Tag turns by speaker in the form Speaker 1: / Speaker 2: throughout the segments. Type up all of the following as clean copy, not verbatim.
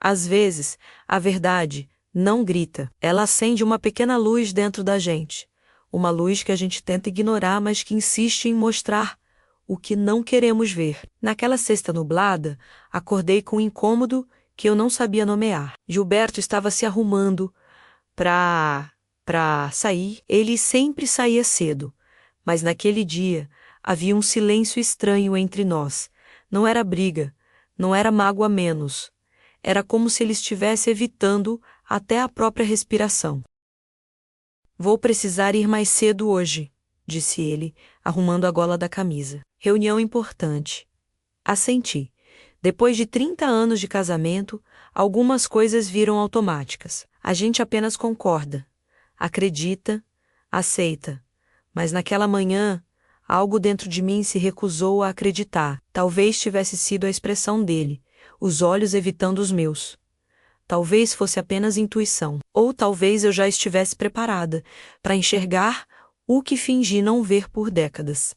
Speaker 1: Às vezes, a verdade não grita. Ela acende uma pequena luz dentro da gente. Uma luz que a gente tenta ignorar, mas que insiste em mostrar o que não queremos ver. Naquela sexta nublada, acordei com um incômodo que eu não sabia nomear. Gilberto estava se arrumando para sair. Ele sempre saía cedo, mas naquele dia havia um silêncio estranho entre nós. Não era briga, não era mágoa a menos. Era como se ele estivesse evitando até a própria respiração. Vou precisar ir mais cedo hoje, disse ele, arrumando a gola da camisa. Reunião importante. Assenti. Depois de 30 anos de casamento, algumas coisas viram automáticas. A gente apenas concorda, acredita, aceita. Mas naquela manhã, algo dentro de mim se recusou a acreditar. Talvez tivesse sido a expressão dele, os olhos evitando os meus. Talvez fosse apenas intuição. Ou talvez eu já estivesse preparada para enxergar o que fingi não ver por décadas.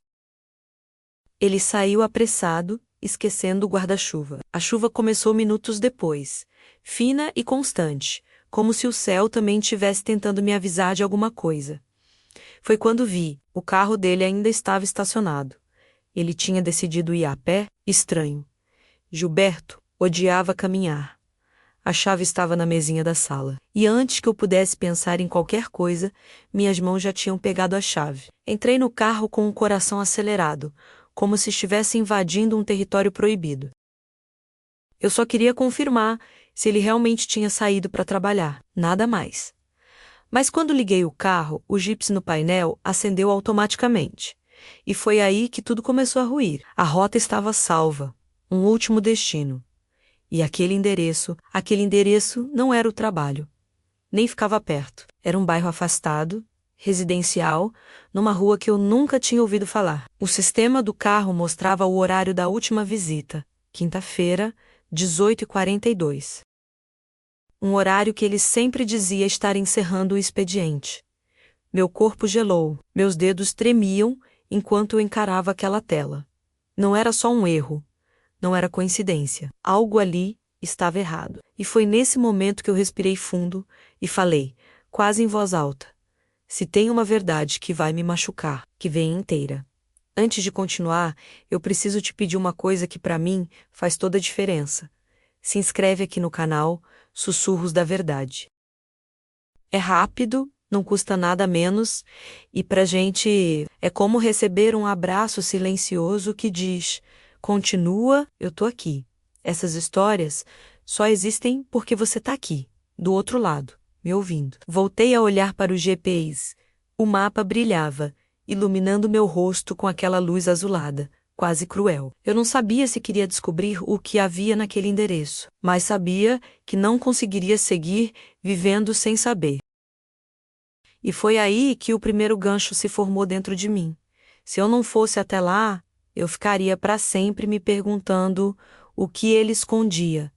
Speaker 1: Ele saiu apressado, esquecendo o guarda-chuva. A chuva começou minutos depois, fina e constante, como se o céu também estivesse tentando me avisar de alguma coisa. Foi quando vi, o carro dele ainda estava estacionado. Ele tinha decidido ir a pé? Estranho. Gilberto odiava caminhar. A chave estava na mesinha da sala. E antes que eu pudesse pensar em qualquer coisa, minhas mãos já tinham pegado a chave. Entrei no carro com o coração acelerado, como se estivesse invadindo um território proibido. Eu só queria confirmar se ele realmente tinha saído para trabalhar, nada mais. Mas quando liguei o carro, o Jeeps no painel acendeu automaticamente. E foi aí que tudo começou a ruir. A rota estava salva, um último destino. E aquele endereço não era o trabalho. Nem ficava perto. Era um bairro afastado, residencial, numa rua que eu nunca tinha ouvido falar. O sistema do carro mostrava o horário da última visita, quinta-feira, 18h42. Um horário que ele sempre dizia estar encerrando o expediente. Meu corpo gelou, meus dedos tremiam enquanto eu encarava aquela tela. Não era só um erro. Não era coincidência. Algo ali estava errado. E foi nesse momento que eu respirei fundo e falei, quase em voz alta: se tem uma verdade que vai me machucar, que vem inteira. Antes de continuar, eu preciso te pedir uma coisa que para mim faz toda a diferença. Se inscreve aqui no canal Sussurros da Verdade. É rápido, não custa nada menos, e pra gente é como receber um abraço silencioso que diz: continua, eu tô aqui. Essas histórias só existem porque você tá aqui, do outro lado, me ouvindo. Voltei a olhar para o GPS. O mapa brilhava, iluminando meu rosto com aquela luz azulada, quase cruel. Eu não sabia se queria descobrir o que havia naquele endereço, mas sabia que não conseguiria seguir vivendo sem saber. E foi aí que o primeiro gancho se formou dentro de mim. Se eu não fosse até lá, eu ficaria para sempre me perguntando o que ele escondia.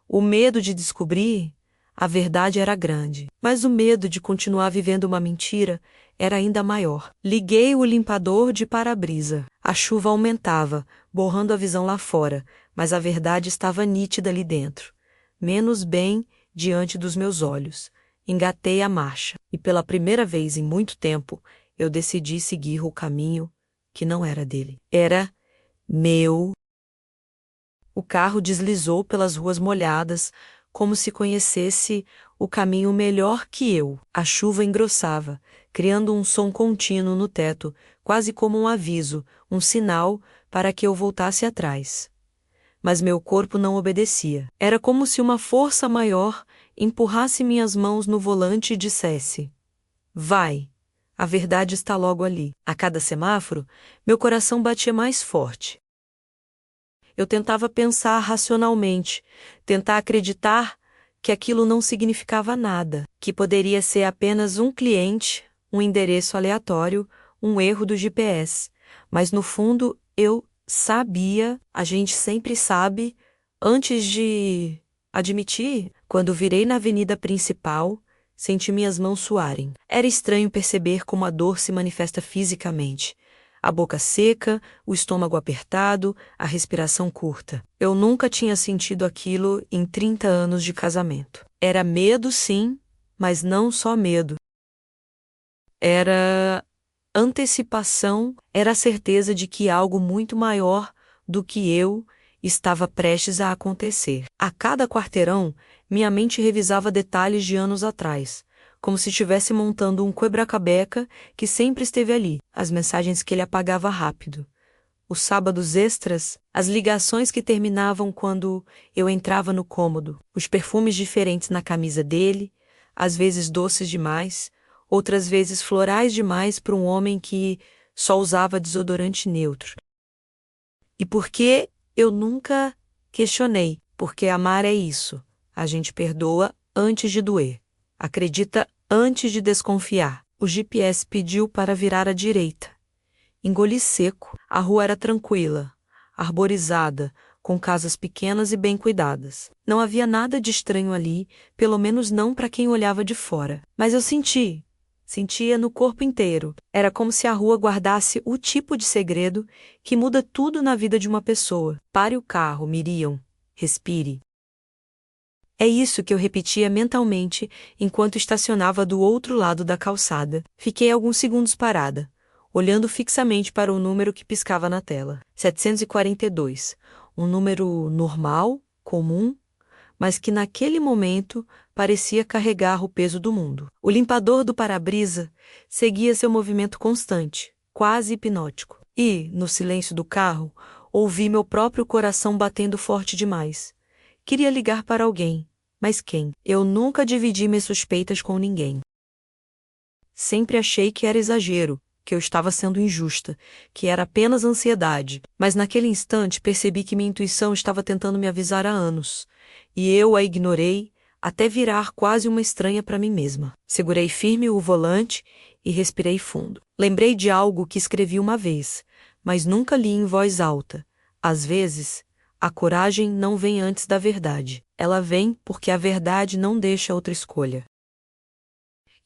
Speaker 1: O medo de descobrir, a verdade era grande, mas o medo de continuar vivendo uma mentira era ainda maior. Liguei o limpador de para-brisa. A chuva aumentava, borrando a visão lá fora, mas a verdade estava nítida ali dentro, menos bem diante dos meus olhos. Engatei a marcha, e pela primeira vez em muito tempo, eu decidi seguir o caminho que não era dele. Era meu. O carro deslizou pelas ruas molhadas, como se conhecesse o caminho melhor que eu. A chuva engrossava, criando um som contínuo no teto, quase como um aviso, um sinal para que eu voltasse atrás. Mas meu corpo não obedecia. Era como se uma força maior empurrasse minhas mãos no volante e dissesse: vai, a verdade está logo ali. A cada semáforo, meu coração batia mais forte. Eu tentava pensar racionalmente, tentar acreditar que aquilo não significava nada, que poderia ser apenas um cliente, um endereço aleatório, um erro do GPS. Mas no fundo, eu sabia, a gente sempre sabe, antes de admitir. Quando virei na avenida principal, senti minhas mãos suarem. Era estranho perceber como a dor se manifesta fisicamente. A boca seca, o estômago apertado, a respiração curta. Eu nunca tinha sentido aquilo em 30 anos de casamento. Era medo, sim, mas não só medo. Era antecipação, era a certeza de que algo muito maior do que eu estava prestes a acontecer. A cada quarteirão, minha mente revisava detalhes de anos atrás, como se estivesse montando um quebra-cabeça que sempre esteve ali, as mensagens que ele apagava rápido, os sábados extras, as ligações que terminavam quando eu entrava no cômodo, os perfumes diferentes na camisa dele, às vezes doces demais, outras vezes florais demais para um homem que só usava desodorante neutro. E por que eu nunca questionei? Porque amar é isso. A gente perdoa antes de doer. Acredita antes de desconfiar. O GPS pediu para virar à direita. Engoli seco. A rua era tranquila, arborizada, com casas pequenas e bem cuidadas. Não havia nada de estranho ali, pelo menos não para quem olhava de fora. Mas eu sentia no corpo inteiro. Era como se a rua guardasse o tipo de segredo que muda tudo na vida de uma pessoa. Pare o carro, Miriam. Respire. É isso que eu repetia mentalmente enquanto estacionava do outro lado da calçada. Fiquei alguns segundos parada, olhando fixamente para o número que piscava na tela. 742. Um número normal, comum, mas que naquele momento parecia carregar o peso do mundo. O limpador do para-brisa seguia seu movimento constante, quase hipnótico. E, no silêncio do carro, ouvi meu próprio coração batendo forte demais. Queria ligar para alguém, mas quem? Eu nunca dividi minhas suspeitas com ninguém. Sempre achei que era exagero, que eu estava sendo injusta, que era apenas ansiedade, mas naquele instante percebi que minha intuição estava tentando me avisar há anos, e eu a ignorei até virar quase uma estranha para mim mesma. Segurei firme o volante e respirei fundo. Lembrei de algo que escrevi uma vez, mas nunca li em voz alta. Às vezes, a coragem não vem antes da verdade. Ela vem porque a verdade não deixa outra escolha.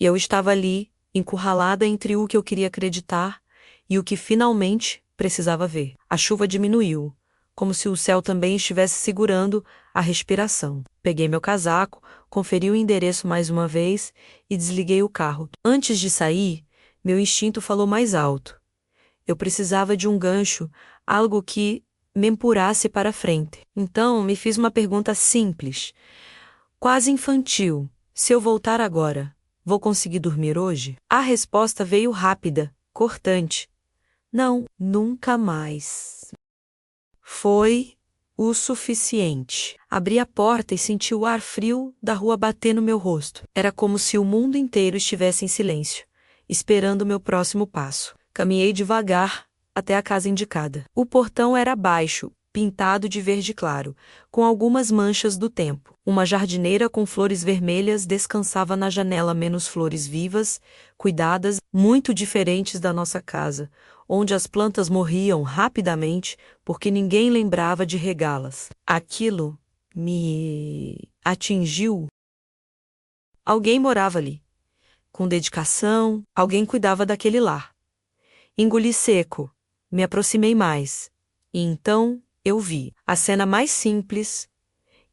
Speaker 1: E eu estava ali, encurralada entre o que eu queria acreditar e o que finalmente precisava ver. A chuva diminuiu, como se o céu também estivesse segurando a respiração. Peguei meu casaco, conferi o endereço mais uma vez e desliguei o carro. Antes de sair, meu instinto falou mais alto. Eu precisava de um gancho, algo que me empurrasse para frente. Então, me fiz uma pergunta simples, quase infantil. Se eu voltar agora, vou conseguir dormir hoje? A resposta veio rápida, cortante. Não, nunca mais. Foi o suficiente. Abri a porta e senti o ar frio da rua bater no meu rosto. Era como se o mundo inteiro estivesse em silêncio, esperando o meu próximo passo. Caminhei devagar até a casa indicada. O portão era baixo, pintado de verde claro, com algumas manchas do tempo. Uma jardineira com flores vermelhas descansava na janela, menos flores vivas, cuidadas, muito diferentes da nossa casa, onde as plantas morriam rapidamente porque ninguém lembrava de regá-las. Aquilo me atingiu. Alguém morava ali. Com dedicação, alguém cuidava daquele lar. Engoli seco, me aproximei mais, e então eu vi a cena mais simples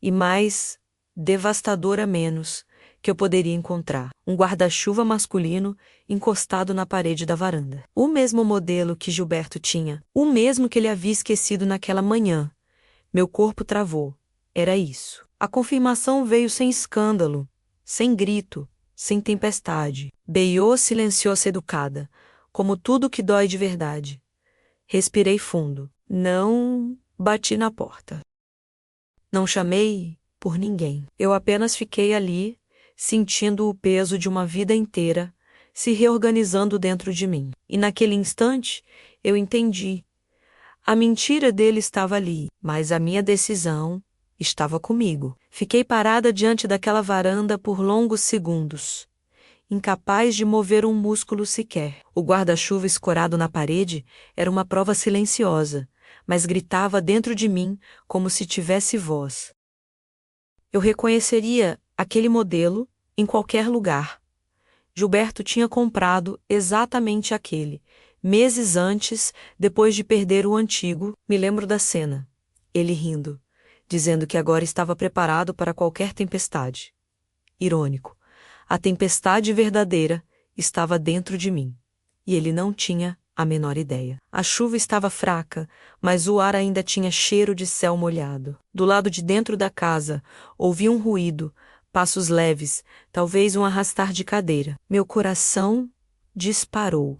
Speaker 1: e mais devastadora menos que eu poderia encontrar. Um guarda-chuva masculino encostado na parede da varanda. O mesmo modelo que Gilberto tinha, o mesmo que ele havia esquecido naquela manhã. Meu corpo travou. Era isso. A confirmação veio sem escândalo, sem grito, sem tempestade. Beiou silenciosa educada, como tudo que dói de verdade. Respirei fundo. Não bati na porta. Não chamei por ninguém. Eu apenas fiquei ali, sentindo o peso de uma vida inteira se reorganizando dentro de mim. E naquele instante, eu entendi. A mentira dele estava ali, mas a minha decisão estava comigo. Fiquei parada diante daquela varanda por longos segundos, incapaz de mover um músculo sequer. O guarda-chuva escorado na parede era uma prova silenciosa, mas gritava dentro de mim como se tivesse voz. Eu reconheceria aquele modelo em qualquer lugar. Gilberto tinha comprado exatamente aquele, Meses antes, depois de perder o antigo, me lembro da cena. Ele rindo, dizendo que agora estava preparado para qualquer tempestade. Irônico. A tempestade verdadeira estava dentro de mim. E ele não tinha a menor ideia. A chuva estava fraca, mas o ar ainda tinha cheiro de céu molhado. Do lado de dentro da casa, ouvi um ruído, passos leves, talvez um arrastar de cadeira. Meu coração disparou.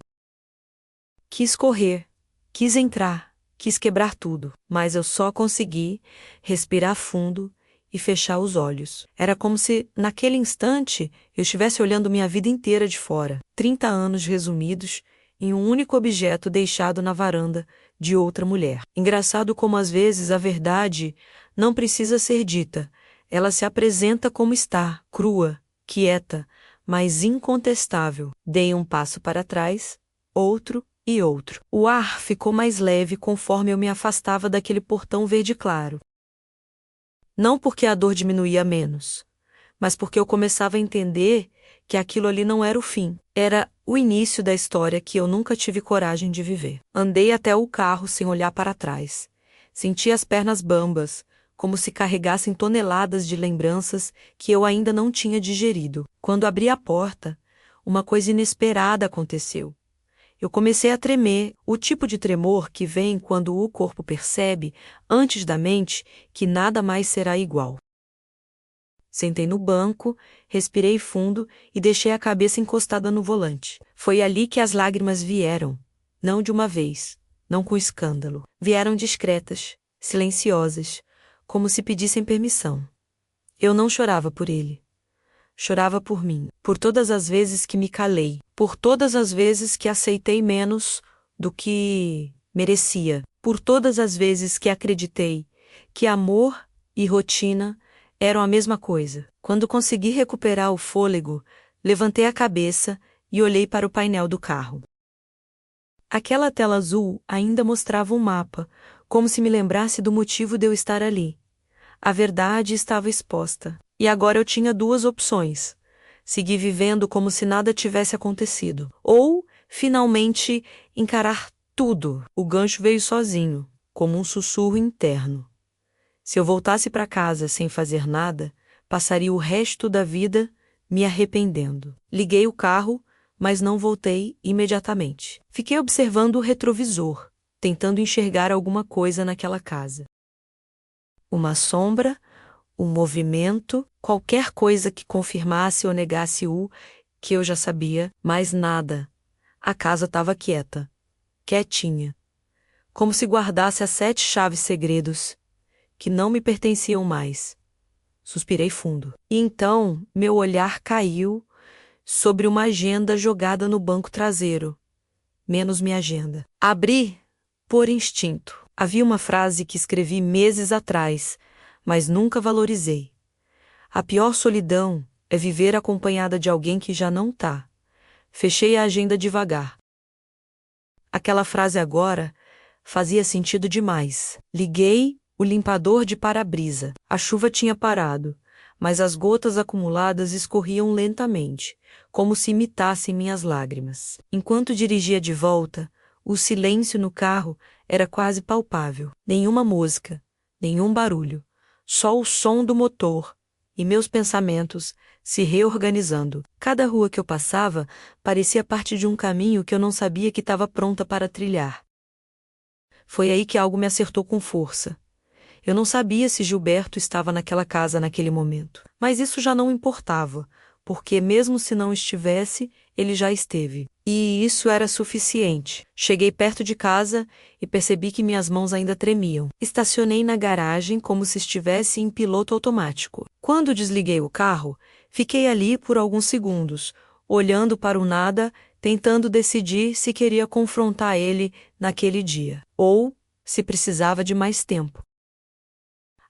Speaker 1: Quis correr, quis entrar, quis quebrar tudo, mas eu só consegui respirar fundo e fechar os olhos. Era como se, naquele instante, eu estivesse olhando minha vida inteira de fora. 30 anos resumidos em um único objeto deixado na varanda de outra mulher. Engraçado como às vezes a verdade não precisa ser dita. Ela se apresenta como está, crua, quieta, mas incontestável. Dei um passo para trás, outro e outro. O ar ficou mais leve conforme eu me afastava daquele portão verde claro. Não porque a dor diminuía menos, mas porque eu começava a entender que aquilo ali não era o fim. Era o início da história que eu nunca tive coragem de viver. Andei até o carro sem olhar para trás. Senti as pernas bambas, como se carregassem toneladas de lembranças que eu ainda não tinha digerido. Quando abri a porta, uma coisa inesperada aconteceu. Eu comecei a tremer, o tipo de tremor que vem quando o corpo percebe, antes da mente, que nada mais será igual. Sentei no banco, respirei fundo e deixei a cabeça encostada no volante. Foi ali que as lágrimas vieram, não de uma vez, não com escândalo. Vieram discretas, silenciosas, como se pedissem permissão. Eu não chorava por ele. Chorava por mim, por todas as vezes que me calei, por todas as vezes que aceitei menos do que merecia, por todas as vezes que acreditei que amor e rotina eram a mesma coisa. Quando consegui recuperar o fôlego, levantei a cabeça e olhei para o painel do carro. Aquela tela azul ainda mostrava um mapa, como se me lembrasse do motivo de eu estar ali. A verdade estava exposta. E agora eu tinha duas opções. Seguir vivendo como se nada tivesse acontecido. Ou, finalmente, encarar tudo. O gancho veio sozinho, como um sussurro interno. Se eu voltasse para casa sem fazer nada, passaria o resto da vida me arrependendo. Liguei o carro, mas não voltei imediatamente. Fiquei observando o retrovisor, tentando enxergar alguma coisa naquela casa. Uma sombra, um movimento, qualquer coisa que confirmasse ou negasse o que eu já sabia, mas nada. A casa estava quieta, quietinha, como se guardasse as 7 chaves segredos, que não me pertenciam mais. Suspirei fundo. E então meu olhar caiu sobre uma agenda jogada no banco traseiro. Menos minha agenda. Abri por instinto. Havia uma frase que escrevi meses atrás, mas nunca valorizei. A pior solidão é viver acompanhada de alguém que já não tá. Fechei a agenda devagar. Aquela frase agora fazia sentido demais. Liguei o limpador de para-brisa. A chuva tinha parado, mas as gotas acumuladas escorriam lentamente, como se imitassem minhas lágrimas. Enquanto dirigia de volta, o silêncio no carro era quase palpável. Nenhuma música, nenhum barulho, só o som do motor e meus pensamentos se reorganizando. Cada rua que eu passava parecia parte de um caminho que eu não sabia que estava pronta para trilhar. Foi aí que algo me acertou com força. Eu não sabia se Gilberto estava naquela casa naquele momento, mas isso já não importava, porque mesmo se não estivesse, ele já esteve. E isso era suficiente. Cheguei perto de casa e percebi que minhas mãos ainda tremiam. Estacionei na garagem como se estivesse em piloto automático. Quando desliguei o carro, fiquei ali por alguns segundos, olhando para o nada, tentando decidir se queria confrontar ele naquele dia, ou se precisava de mais tempo.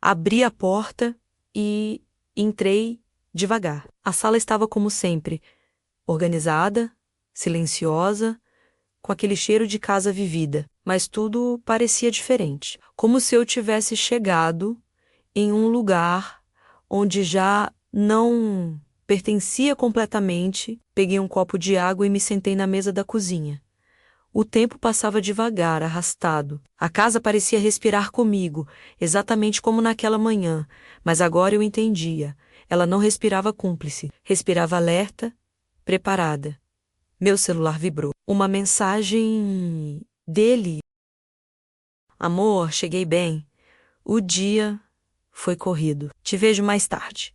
Speaker 1: Abri a porta e entrei devagar. A sala estava como sempre, organizada, silenciosa, com aquele cheiro de casa vivida, mas tudo parecia diferente, como se eu tivesse chegado em um lugar onde já não pertencia completamente. Peguei um copo de água e me sentei na mesa da cozinha. O tempo passava devagar, arrastado. A casa parecia respirar comigo, exatamente como naquela manhã, mas agora eu entendia. Ela não respirava cúmplice, respirava alerta, preparada. Meu celular vibrou. Uma mensagem dele. Amor, cheguei bem. O dia foi corrido. Te vejo mais tarde.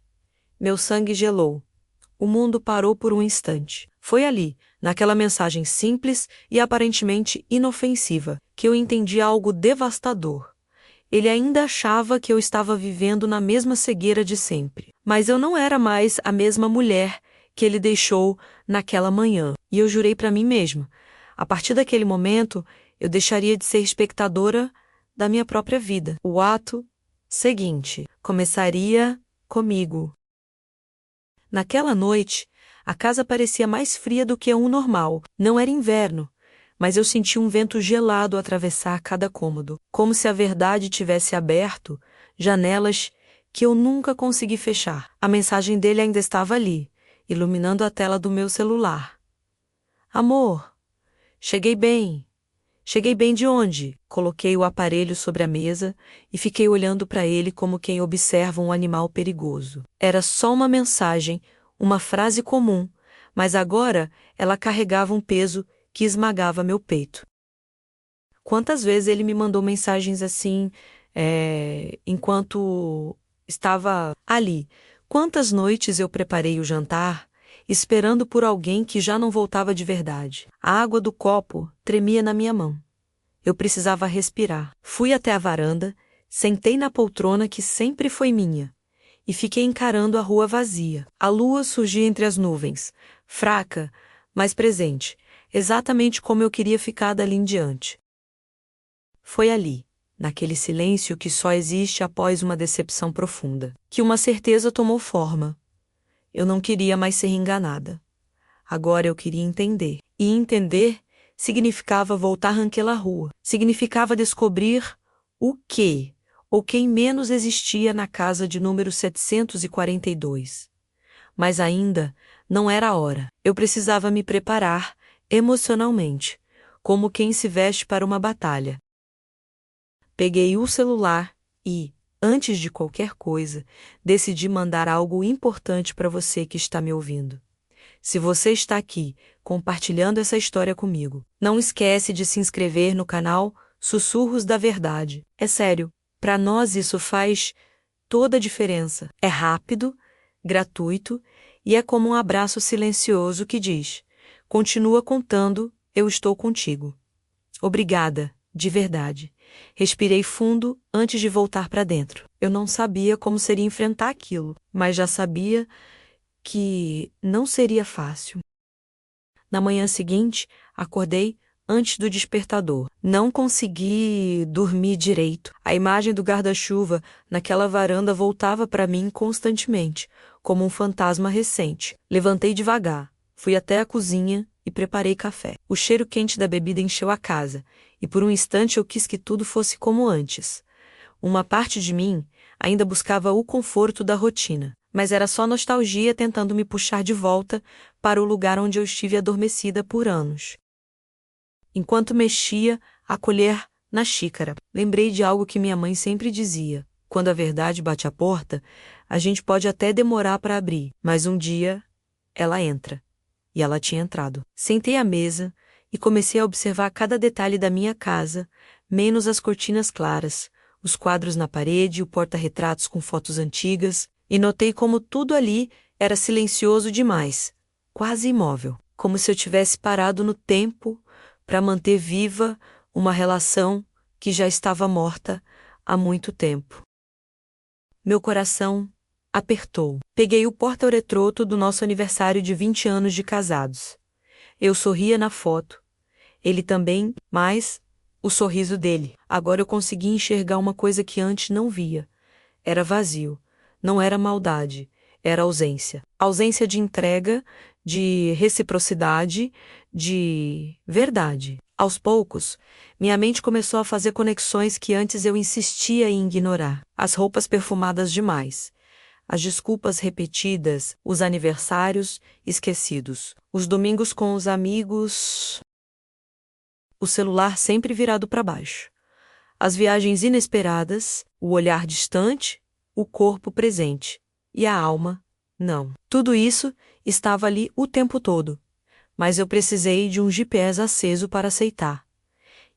Speaker 1: Meu sangue gelou. O mundo parou por um instante. Foi ali, naquela mensagem simples e aparentemente inofensiva, que eu entendi algo devastador. Ele ainda achava que eu estava vivendo na mesma cegueira de sempre. Mas eu não era mais a mesma mulher que ele deixou naquela manhã. E eu jurei para mim mesma. A partir daquele momento, eu deixaria de ser espectadora da minha própria vida. O ato seguinte começaria comigo. Naquela noite, a casa parecia mais fria do que o normal. Não era inverno, mas eu senti um vento gelado atravessar cada cômodo, como se a verdade tivesse aberto janelas que eu nunca consegui fechar. A mensagem dele ainda estava ali, iluminando a tela do meu celular. Amor, cheguei bem. Cheguei bem de onde? Coloquei o aparelho sobre a mesa e fiquei olhando para ele como quem observa um animal perigoso. Era só uma mensagem, uma frase comum, mas agora ela carregava um peso que esmagava meu peito. Quantas vezes ele me mandou mensagens assim, enquanto estava ali? Quantas noites eu preparei o jantar, esperando por alguém que já não voltava de verdade? A água do copo tremia na minha mão. Eu precisava respirar. Fui até a varanda, sentei na poltrona que sempre foi minha, e fiquei encarando a rua vazia. A lua surgia entre as nuvens, fraca, mas presente, exatamente como eu queria ficar dali em diante. Foi ali, naquele silêncio que só existe após uma decepção profunda, que uma certeza tomou forma. Eu não queria mais ser enganada. Agora eu queria entender. E entender significava voltar àquela rua. Significava descobrir o que ou quem menos existia na casa de número 742. Mas ainda não era a hora. Eu precisava me preparar emocionalmente, como quem se veste para uma batalha. Peguei o celular e, antes de qualquer coisa, decidi mandar algo importante para você que está me ouvindo. Se você está aqui compartilhando essa história comigo, não esquece de se inscrever no canal Sussurros da Verdade. É sério, para nós isso faz toda a diferença. É rápido, gratuito e é como um abraço silencioso que diz: continua contando, eu estou contigo. Obrigada, de verdade. Respirei fundo antes de voltar para dentro. Eu não sabia como seria enfrentar aquilo, mas já sabia que não seria fácil. Na manhã seguinte, acordei antes do despertador. Não consegui dormir direito. A imagem do guarda-chuva naquela varanda voltava para mim constantemente, como um fantasma recente. Levantei devagar, fui até a cozinha e preparei café. O cheiro quente da bebida encheu a casa, e por um instante eu quis que tudo fosse como antes. Uma parte de mim ainda buscava o conforto da rotina, mas era só nostalgia tentando me puxar de volta para o lugar onde eu estive adormecida por anos. Enquanto mexia a colher na xícara, lembrei de algo que minha mãe sempre dizia: quando a verdade bate à porta, a gente pode até demorar para abrir, mas um dia ela entra. E ela tinha entrado. Sentei à mesa e comecei a observar cada detalhe da minha casa, menos as cortinas claras, os quadros na parede, o porta-retratos com fotos antigas, e notei como tudo ali era silencioso demais, quase imóvel, como se eu tivesse parado no tempo para manter viva uma relação que já estava morta há muito tempo. Meu coração apertou. Peguei o porta-retrato do nosso aniversário de 20 anos de casados. Eu sorria na foto. Ele também, mas o sorriso dele. Agora eu consegui enxergar uma coisa que antes não via. Era vazio. Não era maldade. Era ausência. Ausência de entrega, de reciprocidade, de verdade. Aos poucos, minha mente começou a fazer conexões que antes eu insistia em ignorar. As roupas perfumadas demais. As desculpas repetidas, os aniversários esquecidos, os domingos com os amigos o celular sempre virado para baixo. As viagens inesperadas, o olhar distante, o corpo presente. E a alma, não. Tudo isso estava ali o tempo todo. Mas eu precisei de um GPS aceso para aceitar.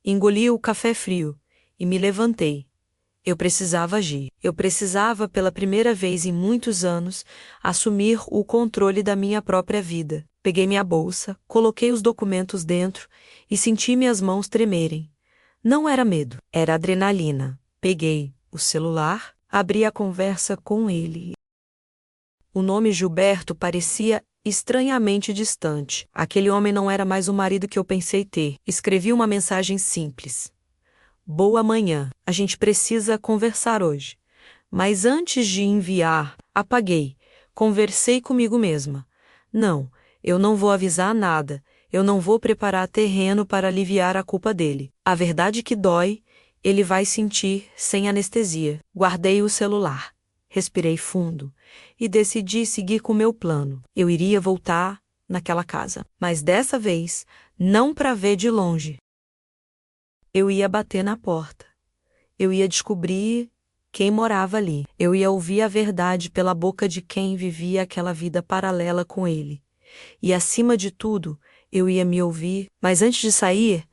Speaker 1: Engoli o café frio e me levantei. Eu precisava agir. Eu precisava, pela primeira vez em muitos anos, assumir o controle da minha própria vida. Peguei minha bolsa, coloquei os documentos dentro e senti minhas mãos tremerem. Não era medo, era adrenalina. Peguei o celular, abri a conversa com ele. O nome Gilberto parecia estranhamente distante. Aquele homem não era mais o marido que eu pensei ter. Escrevi uma mensagem simples. Boa manhã, a gente precisa conversar hoje. Mas antes de enviar, apaguei. Conversei comigo mesma. Não, eu não vou avisar nada. Eu não vou preparar terreno para aliviar a culpa dele. A verdade que dói, ele vai sentir sem anestesia. Guardei o celular. Respirei fundo e decidi seguir com meu plano. Eu iria voltar naquela casa, mas dessa vez não para ver de longe. Eu ia bater na porta. Eu ia descobrir quem morava ali. Eu ia ouvir a verdade pela boca de quem vivia aquela vida paralela com ele. E acima de tudo, eu ia me ouvir, mas antes de sair,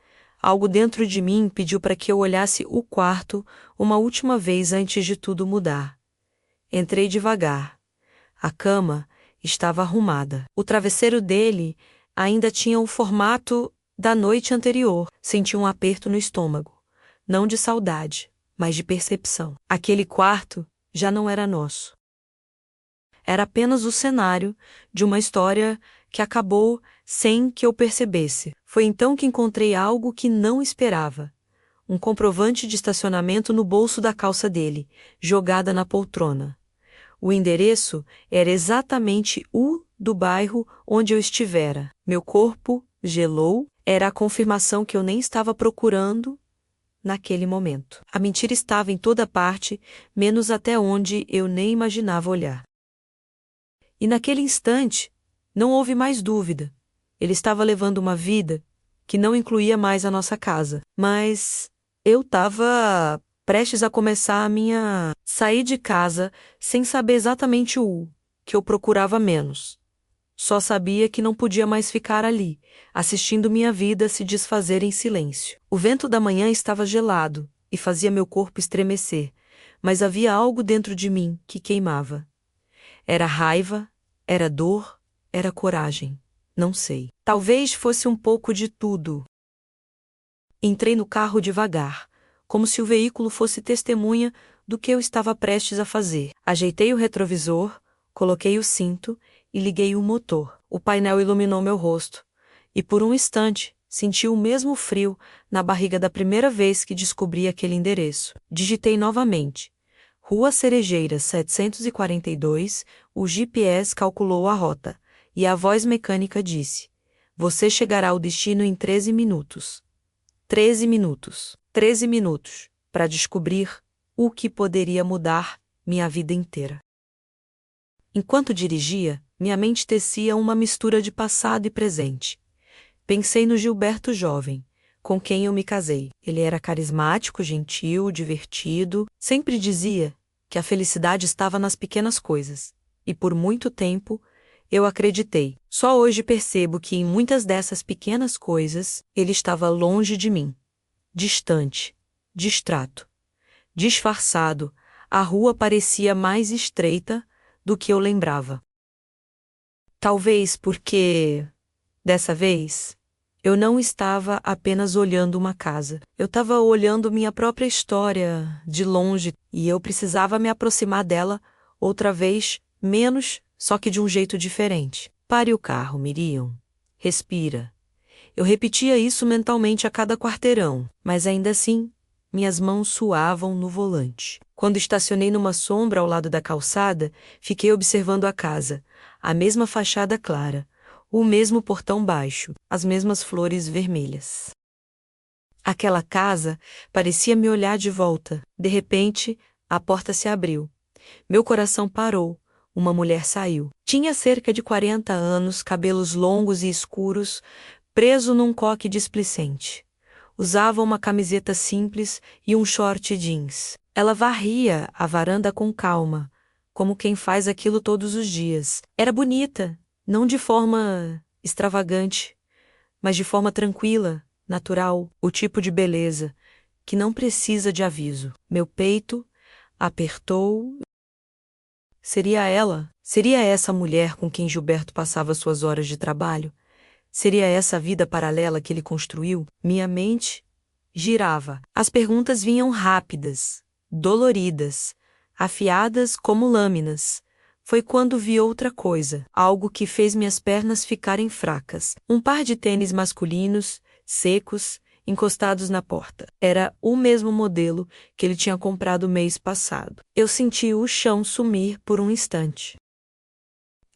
Speaker 1: algo dentro de mim pediu para que eu olhasse o quarto uma última vez antes de tudo mudar. Entrei devagar. A cama estava arrumada. O travesseiro dele ainda tinha o formato da noite anterior. Senti um aperto no estômago. Não de saudade, mas de percepção. Aquele quarto já não era nosso. Era apenas o cenário de uma história que acabou sem que eu percebesse. Foi então que encontrei algo que não esperava. Um comprovante de estacionamento no bolso da calça dele, jogada na poltrona. O endereço era exatamente o do bairro onde eu estivera. Meu corpo gelou, era a confirmação que eu nem estava procurando naquele momento. A mentira estava em toda parte, menos até onde eu nem imaginava olhar. E naquele instante, não houve mais dúvida. Ele estava levando uma vida que não incluía mais a nossa casa. Mas eu estava prestes a começar a minha sair de casa sem saber exatamente o que eu procurava menos. Só sabia que não podia mais ficar ali, assistindo minha vida se desfazer em silêncio. O vento da manhã estava gelado e fazia meu corpo estremecer, mas havia algo dentro de mim que queimava. Era raiva, era dor, era coragem. Não sei. Talvez fosse um pouco de tudo. Entrei no carro devagar, como se o veículo fosse testemunha do que eu estava prestes a fazer. Ajeitei o retrovisor, coloquei o cinto e liguei o motor. O painel iluminou meu rosto, e por um instante senti o mesmo frio na barriga da primeira vez que descobri aquele endereço. Digitei novamente. Rua Cerejeira 742, o GPS calculou a rota, e a voz mecânica disse: você chegará ao destino em 13 minutos. 13 minutos. 13 minutos para descobrir o que poderia mudar minha vida inteira. Enquanto dirigia, minha mente tecia uma mistura de passado e presente. Pensei no Gilberto jovem, com quem eu me casei. Ele era carismático, gentil, divertido, sempre dizia que a felicidade estava nas pequenas coisas. E por muito tempo, eu acreditei. Só hoje percebo que em muitas dessas pequenas coisas, ele estava longe de mim. Distante, distrato, disfarçado, a rua parecia mais estreita do que eu lembrava. Talvez porque, dessa vez, eu não estava apenas olhando uma casa. Eu estava olhando minha própria história de longe e eu precisava me aproximar dela outra vez, menos, só que de um jeito diferente. Pare o carro, Miriam. Respira. Eu repetia isso mentalmente a cada quarteirão, mas ainda assim, minhas mãos suavam no volante. Quando estacionei numa sombra ao lado da calçada, fiquei observando a casa, a mesma fachada clara, o mesmo portão baixo, as mesmas flores vermelhas. Aquela casa parecia me olhar de volta. De repente, a porta se abriu. Meu coração parou. Uma mulher saiu. Tinha cerca de 40 anos, cabelos longos e escuros, preso num coque displicente. Usava uma camiseta simples e um short jeans. Ela varria a varanda com calma, como quem faz aquilo todos os dias. Era bonita, não de forma extravagante, mas de forma tranquila, natural, o tipo de beleza que não precisa de aviso. Meu peito apertou. Seria ela? Seria essa a mulher com quem Gilberto passava suas horas de trabalho? Seria essa a vida paralela que ele construiu? Minha mente girava. As perguntas vinham rápidas, doloridas, afiadas como lâminas. Foi quando vi outra coisa, algo que fez minhas pernas ficarem fracas. Um par de tênis masculinos, secos, encostados na porta. Era o mesmo modelo que ele tinha comprado o mês passado. Eu senti o chão sumir por um instante.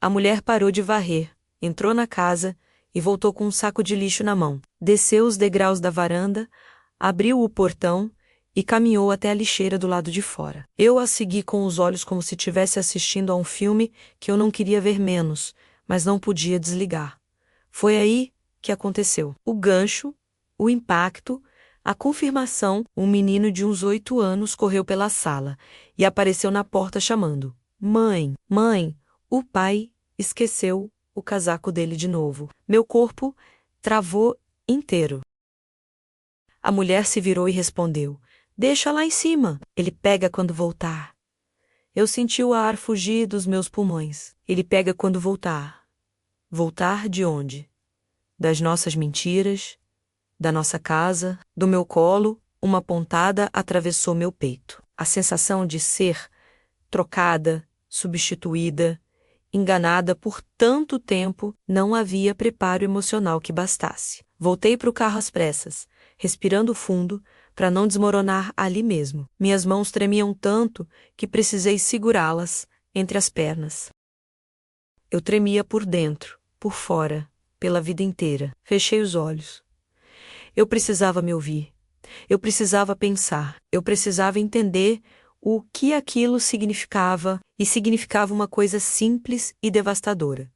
Speaker 1: A mulher parou de varrer, entrou na casa e voltou com um saco de lixo na mão. Desceu os degraus da varanda, abriu o portão e caminhou até a lixeira do lado de fora. Eu a segui com os olhos como se estivesse assistindo a um filme que eu não queria ver menos, mas não podia desligar. Foi aí que aconteceu. O gancho, o impacto, a confirmação. Um menino de uns 8 anos correu pela sala e apareceu na porta chamando: "Mãe, mãe!" O pai esqueceu o casaco dele de novo. Meu corpo travou inteiro. A mulher se virou e respondeu: "Deixa lá em cima. Ele pega quando voltar." Eu senti o ar fugir dos meus pulmões. Ele pega quando voltar. Voltar de onde? Das nossas mentiras, da nossa casa, do meu colo. Uma pontada atravessou meu peito. A sensação de ser trocada, substituída, enganada por tanto tempo, não havia preparo emocional que bastasse. Voltei para o carro às pressas, respirando fundo, para não desmoronar ali mesmo. Minhas mãos tremiam tanto que precisei segurá-las entre as pernas. Eu tremia por dentro, por fora, pela vida inteira. Fechei os olhos. Eu precisava me ouvir. Eu precisava pensar. Eu precisava entender o que aquilo significava, e significava uma coisa simples e devastadora.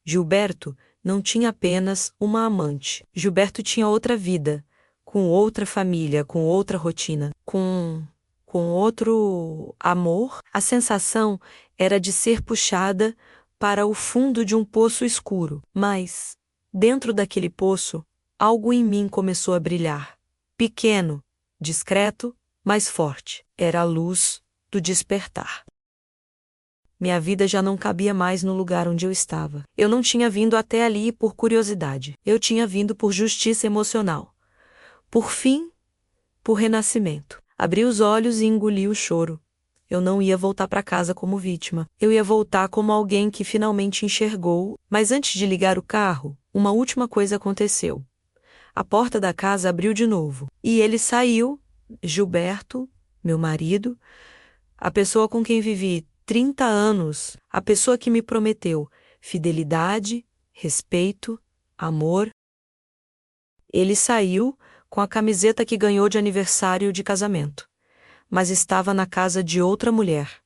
Speaker 1: Gilberto não tinha apenas uma amante. Gilberto tinha outra vida, com outra família, com outra rotina, com outro amor. A sensação era de ser puxada para o fundo de um poço escuro. Mas, dentro daquele poço, algo em mim começou a brilhar. Pequeno, discreto, mas forte. Era a luz do despertar. Minha vida já não cabia mais no lugar onde eu estava. Eu não tinha vindo até ali por curiosidade. Eu tinha vindo por justiça emocional. Por fim, por renascimento. Abri os olhos e engoli o choro. Eu não ia voltar para casa como vítima. Eu ia voltar como alguém que finalmente enxergou. Mas antes de ligar o carro, uma última coisa aconteceu. A porta da casa abriu de novo. E ele saiu, Gilberto, meu marido, a pessoa com quem vivi 30 anos, a pessoa que me prometeu fidelidade, respeito, amor. Ele saiu com a camiseta que ganhou de aniversário de casamento, mas estava na casa de outra mulher,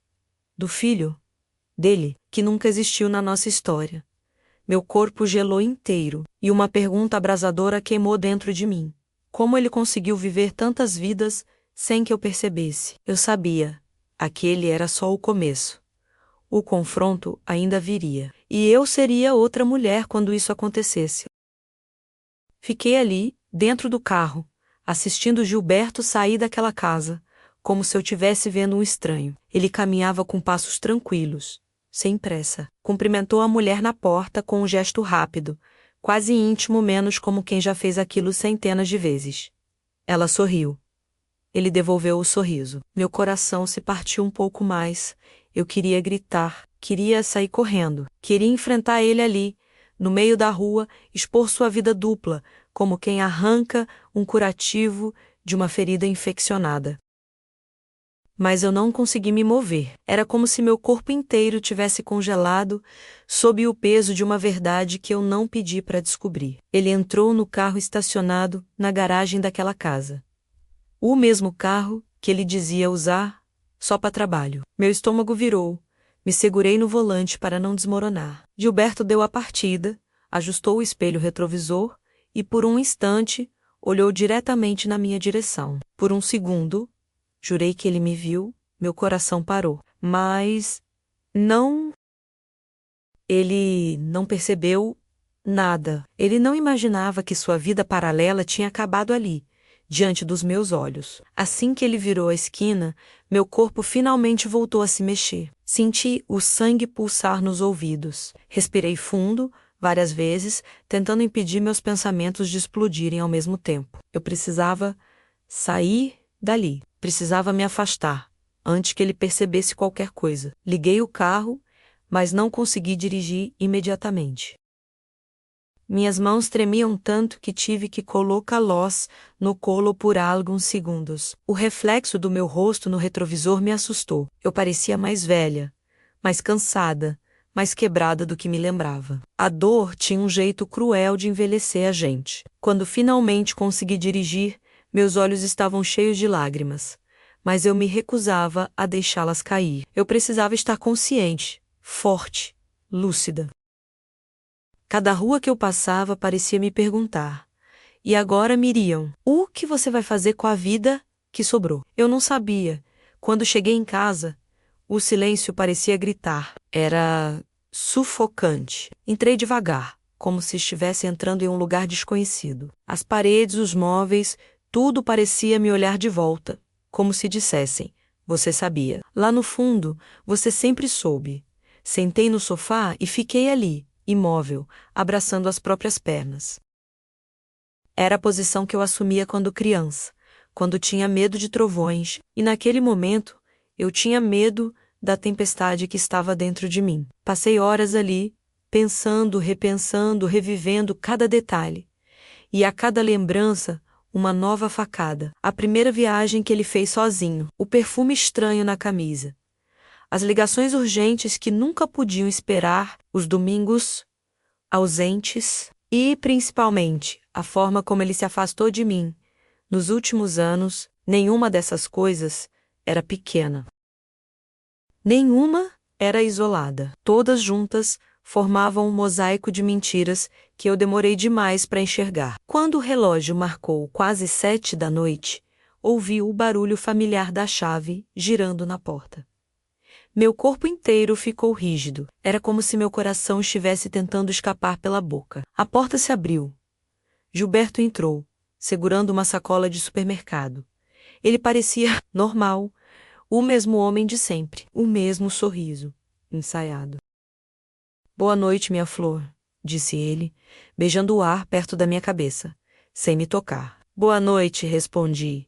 Speaker 1: do filho dele, que nunca existiu na nossa história. Meu corpo gelou inteiro e uma pergunta abrasadora queimou dentro de mim. Como ele conseguiu viver tantas vidas sem que eu percebesse? Eu sabia. Aquele era só o começo. O confronto ainda viria. E eu seria outra mulher quando isso acontecesse. Fiquei ali, dentro do carro, assistindo Gilberto sair daquela casa, como se eu estivesse vendo um estranho. Ele caminhava com passos tranquilos, sem pressa. Cumprimentou a mulher na porta com um gesto rápido, quase íntimo, menos como quem já fez aquilo centenas de vezes. Ela sorriu. Ele devolveu o sorriso. Meu coração se partiu um pouco mais. Eu queria gritar, queria sair correndo, queria enfrentar ele ali, no meio da rua, expor sua vida dupla, como quem arranca um curativo de uma ferida infeccionada. Mas eu não consegui me mover. Era como se meu corpo inteiro tivesse congelado sob o peso de uma verdade que eu não pedi para descobrir. Ele entrou no carro estacionado na garagem daquela casa. O mesmo carro que ele dizia usar só para trabalho. Meu estômago virou. Me segurei no volante para não desmoronar. Gilberto deu a partida, ajustou o espelho retrovisor e, por um instante, olhou diretamente na minha direção. Por um segundo, jurei que ele me viu, meu coração parou. Mas não. Ele não percebeu nada. Ele não imaginava que sua vida paralela tinha acabado ali, diante dos meus olhos. Assim que ele virou a esquina, meu corpo finalmente voltou a se mexer. Senti o sangue pulsar nos ouvidos. Respirei fundo, várias vezes, tentando impedir meus pensamentos de explodirem ao mesmo tempo. Eu precisava sair dali. Precisava me afastar, antes que ele percebesse qualquer coisa. Liguei o carro, mas não consegui dirigir imediatamente. Minhas mãos tremiam tanto que tive que colocá-los no colo por alguns segundos. O reflexo do meu rosto no retrovisor me assustou. Eu parecia mais velha, mais cansada, mais quebrada do que me lembrava. A dor tinha um jeito cruel de envelhecer a gente. Quando finalmente consegui dirigir, meus olhos estavam cheios de lágrimas, mas eu me recusava a deixá-las cair. Eu precisava estar consciente, forte, lúcida. Cada rua que eu passava parecia me perguntar: e agora, Miriam, o que você vai fazer com a vida que sobrou? Eu não sabia. Quando cheguei em casa, o silêncio parecia gritar. Era sufocante. Entrei devagar, como se estivesse entrando em um lugar desconhecido. As paredes, os móveis, tudo parecia me olhar de volta, como se dissessem: você sabia. Lá no fundo, você sempre soube. Sentei no sofá e fiquei ali, imóvel, abraçando as próprias pernas. Era a posição que eu assumia quando criança, quando tinha medo de trovões, e naquele momento eu tinha medo da tempestade que estava dentro de mim. Passei horas ali, pensando, repensando, revivendo cada detalhe, e a cada lembrança uma nova facada. A primeira viagem que ele fez sozinho, o perfume estranho na camisa, as ligações urgentes que nunca podiam esperar, os domingos ausentes e, principalmente, a forma como ele se afastou de mim. Nos últimos anos, nenhuma dessas coisas era pequena. Nenhuma era isolada. Todas juntas formavam um mosaico de mentiras que eu demorei demais para enxergar. Quando o relógio marcou quase 7 da noite, ouvi o barulho familiar da chave girando na porta. Meu corpo inteiro ficou rígido. Era como se meu coração estivesse tentando escapar pela boca. A porta se abriu. Gilberto entrou, segurando uma sacola de supermercado. Ele parecia normal, o mesmo homem de sempre, o mesmo sorriso, ensaiado. Boa noite, minha flor, disse ele, beijando o ar perto da minha cabeça, sem me tocar. Boa noite, respondi,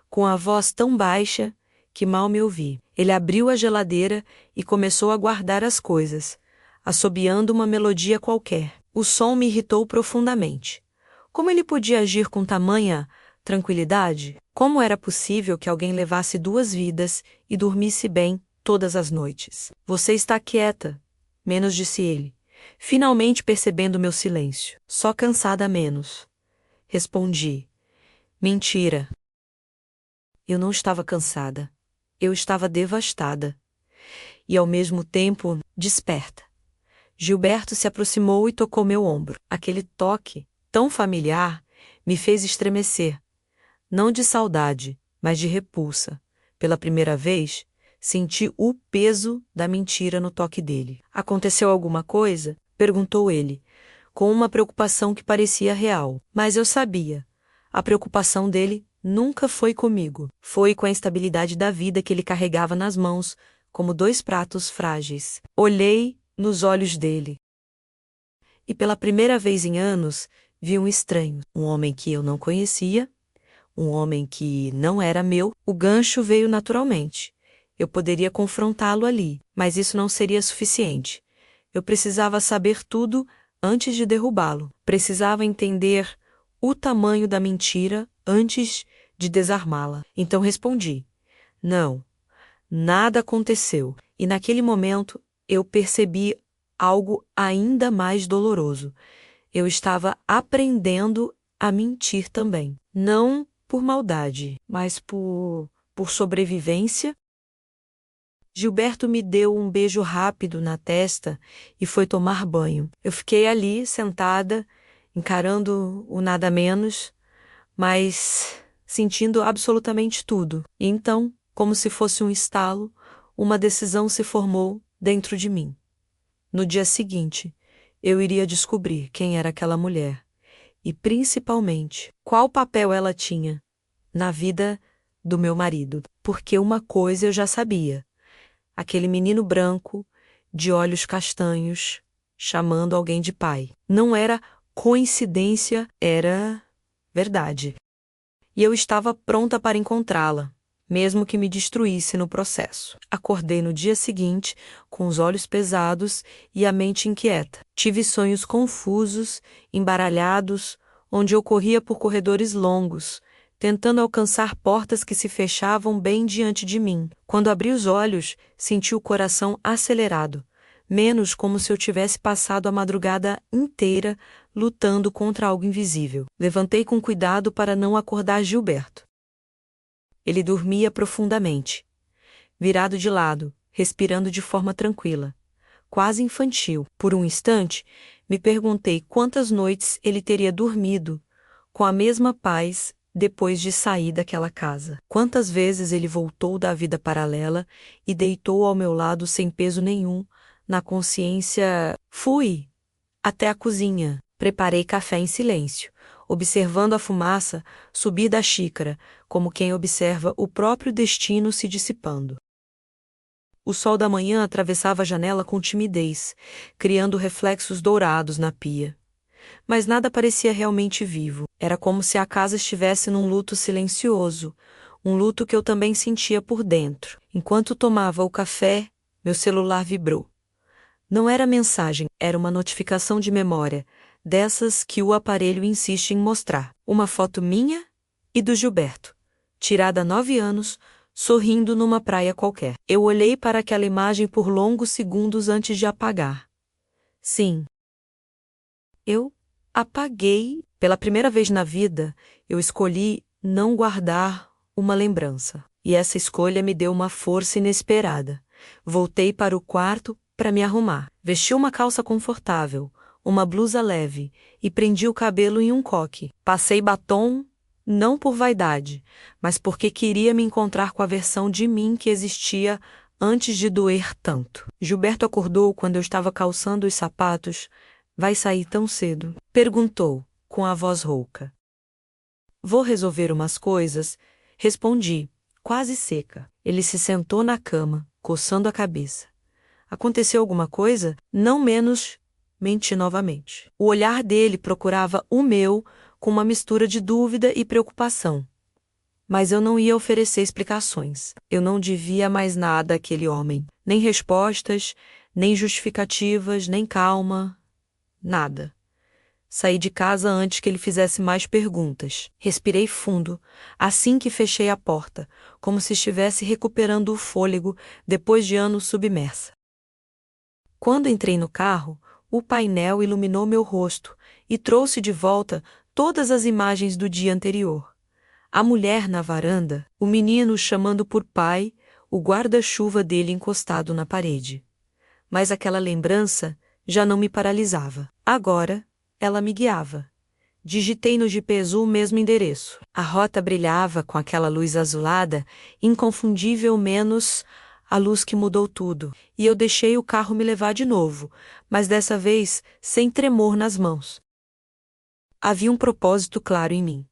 Speaker 1: com a voz tão baixa que mal me ouvi. Ele abriu a geladeira e começou a guardar as coisas, assobiando uma melodia qualquer. O som me irritou profundamente. Como ele podia agir com tamanha tranquilidade? Como era possível que alguém levasse 2 vidas e dormisse bem todas as noites? Você está quieta, menos disse ele, finalmente percebendo meu silêncio. Só cansada menos. Respondi. Mentira. Eu não estava cansada. Eu estava devastada. E, ao mesmo tempo, desperta. Gilberto se aproximou e tocou meu ombro. Aquele toque, tão familiar, me fez estremecer. Não de saudade, mas de repulsa. Pela primeira vez, senti o peso da mentira no toque dele. Aconteceu alguma coisa? Perguntou ele, com uma preocupação que parecia real. Mas eu sabia. A preocupação dele nunca foi comigo. Foi com a instabilidade da vida que ele carregava nas mãos, como 2 pratos frágeis. Olhei nos olhos dele. E pela primeira vez em anos, vi um estranho. Um homem que eu não conhecia, um homem que não era meu. O gancho veio naturalmente. Eu poderia confrontá-lo ali, mas isso não seria suficiente. Eu precisava saber tudo antes de derrubá-lo. Precisava entender o tamanho da mentira antes de desarmá-la. Então respondi: não, nada aconteceu. E naquele momento eu percebi algo ainda mais doloroso. Eu estava aprendendo a mentir também. Não por maldade, mas por sobrevivência. Gilberto me deu um beijo rápido na testa e foi tomar banho. Eu fiquei ali, sentada, encarando o nada menos, mas sentindo absolutamente tudo. E então, como se fosse um estalo, uma decisão se formou dentro de mim. No dia seguinte, eu iria descobrir quem era aquela mulher e, principalmente, qual papel ela tinha na vida do meu marido. Porque uma coisa eu já sabia: aquele menino branco, de olhos castanhos, chamando alguém de pai. Não era coincidência, era verdade. E eu estava pronta para encontrá-la, mesmo que me destruísse no processo. Acordei no dia seguinte, com os olhos pesados e a mente inquieta. Tive sonhos confusos, embaralhados, onde eu corria por corredores longos, tentando alcançar portas que se fechavam bem diante de mim. Quando abri os olhos, senti o coração acelerado, menos como se eu tivesse passado a madrugada inteira lutando contra algo invisível. Levantei com cuidado para não acordar Gilberto. Ele dormia profundamente, virado de lado, respirando de forma tranquila, quase infantil. Por um instante, me perguntei quantas noites ele teria dormido com a mesma paz depois de sair daquela casa. Quantas vezes ele voltou da vida paralela e deitou ao meu lado sem peso nenhum, na consciência. Fui até a cozinha. Preparei café em silêncio, observando a fumaça subir da xícara, como quem observa o próprio destino se dissipando. O sol da manhã atravessava a janela com timidez, criando reflexos dourados na pia. Mas nada parecia realmente vivo. Era como se a casa estivesse num luto silencioso, um luto que eu também sentia por dentro. Enquanto tomava o café, meu celular vibrou. Não era mensagem, era uma notificação de memória, dessas que o aparelho insiste em mostrar. Uma foto minha e do Gilberto, tirada há 9 anos, sorrindo numa praia qualquer. Eu olhei para aquela imagem por longos segundos antes de apagar. Sim, eu apaguei. Pela primeira vez na vida, eu escolhi não guardar uma lembrança. E essa escolha me deu uma força inesperada. Voltei para o quarto para me arrumar. Vesti uma calça confortável, uma blusa leve e prendi o cabelo em um coque. Passei batom, não por vaidade, mas porque queria me encontrar com a versão de mim que existia antes de doer tanto. Gilberto acordou quando eu estava calçando os sapatos. Vai sair tão cedo? Perguntou, com a voz rouca. Vou resolver umas coisas, respondi, quase seca. Ele se sentou na cama, coçando a cabeça. Aconteceu alguma coisa? Não menos, menti novamente. O olhar dele procurava o meu com uma mistura de dúvida e preocupação. Mas eu não ia oferecer explicações. Eu não devia mais nada àquele homem. Nem respostas, nem justificativas, nem calma. Nada. Saí de casa antes que ele fizesse mais perguntas. Respirei fundo, assim que fechei a porta, como se estivesse recuperando o fôlego depois de anos submersa. Quando entrei no carro, o painel iluminou meu rosto e trouxe de volta todas as imagens do dia anterior. A mulher na varanda, o menino chamando por pai, o guarda-chuva dele encostado na parede. Mas aquela lembrança já não me paralisava. Agora, ela me guiava. Digitei no GPS o mesmo endereço. A rota brilhava com aquela luz azulada, inconfundível menos a luz que mudou tudo. E eu deixei o carro me levar de novo, mas dessa vez sem tremor nas mãos. Havia um propósito claro em mim.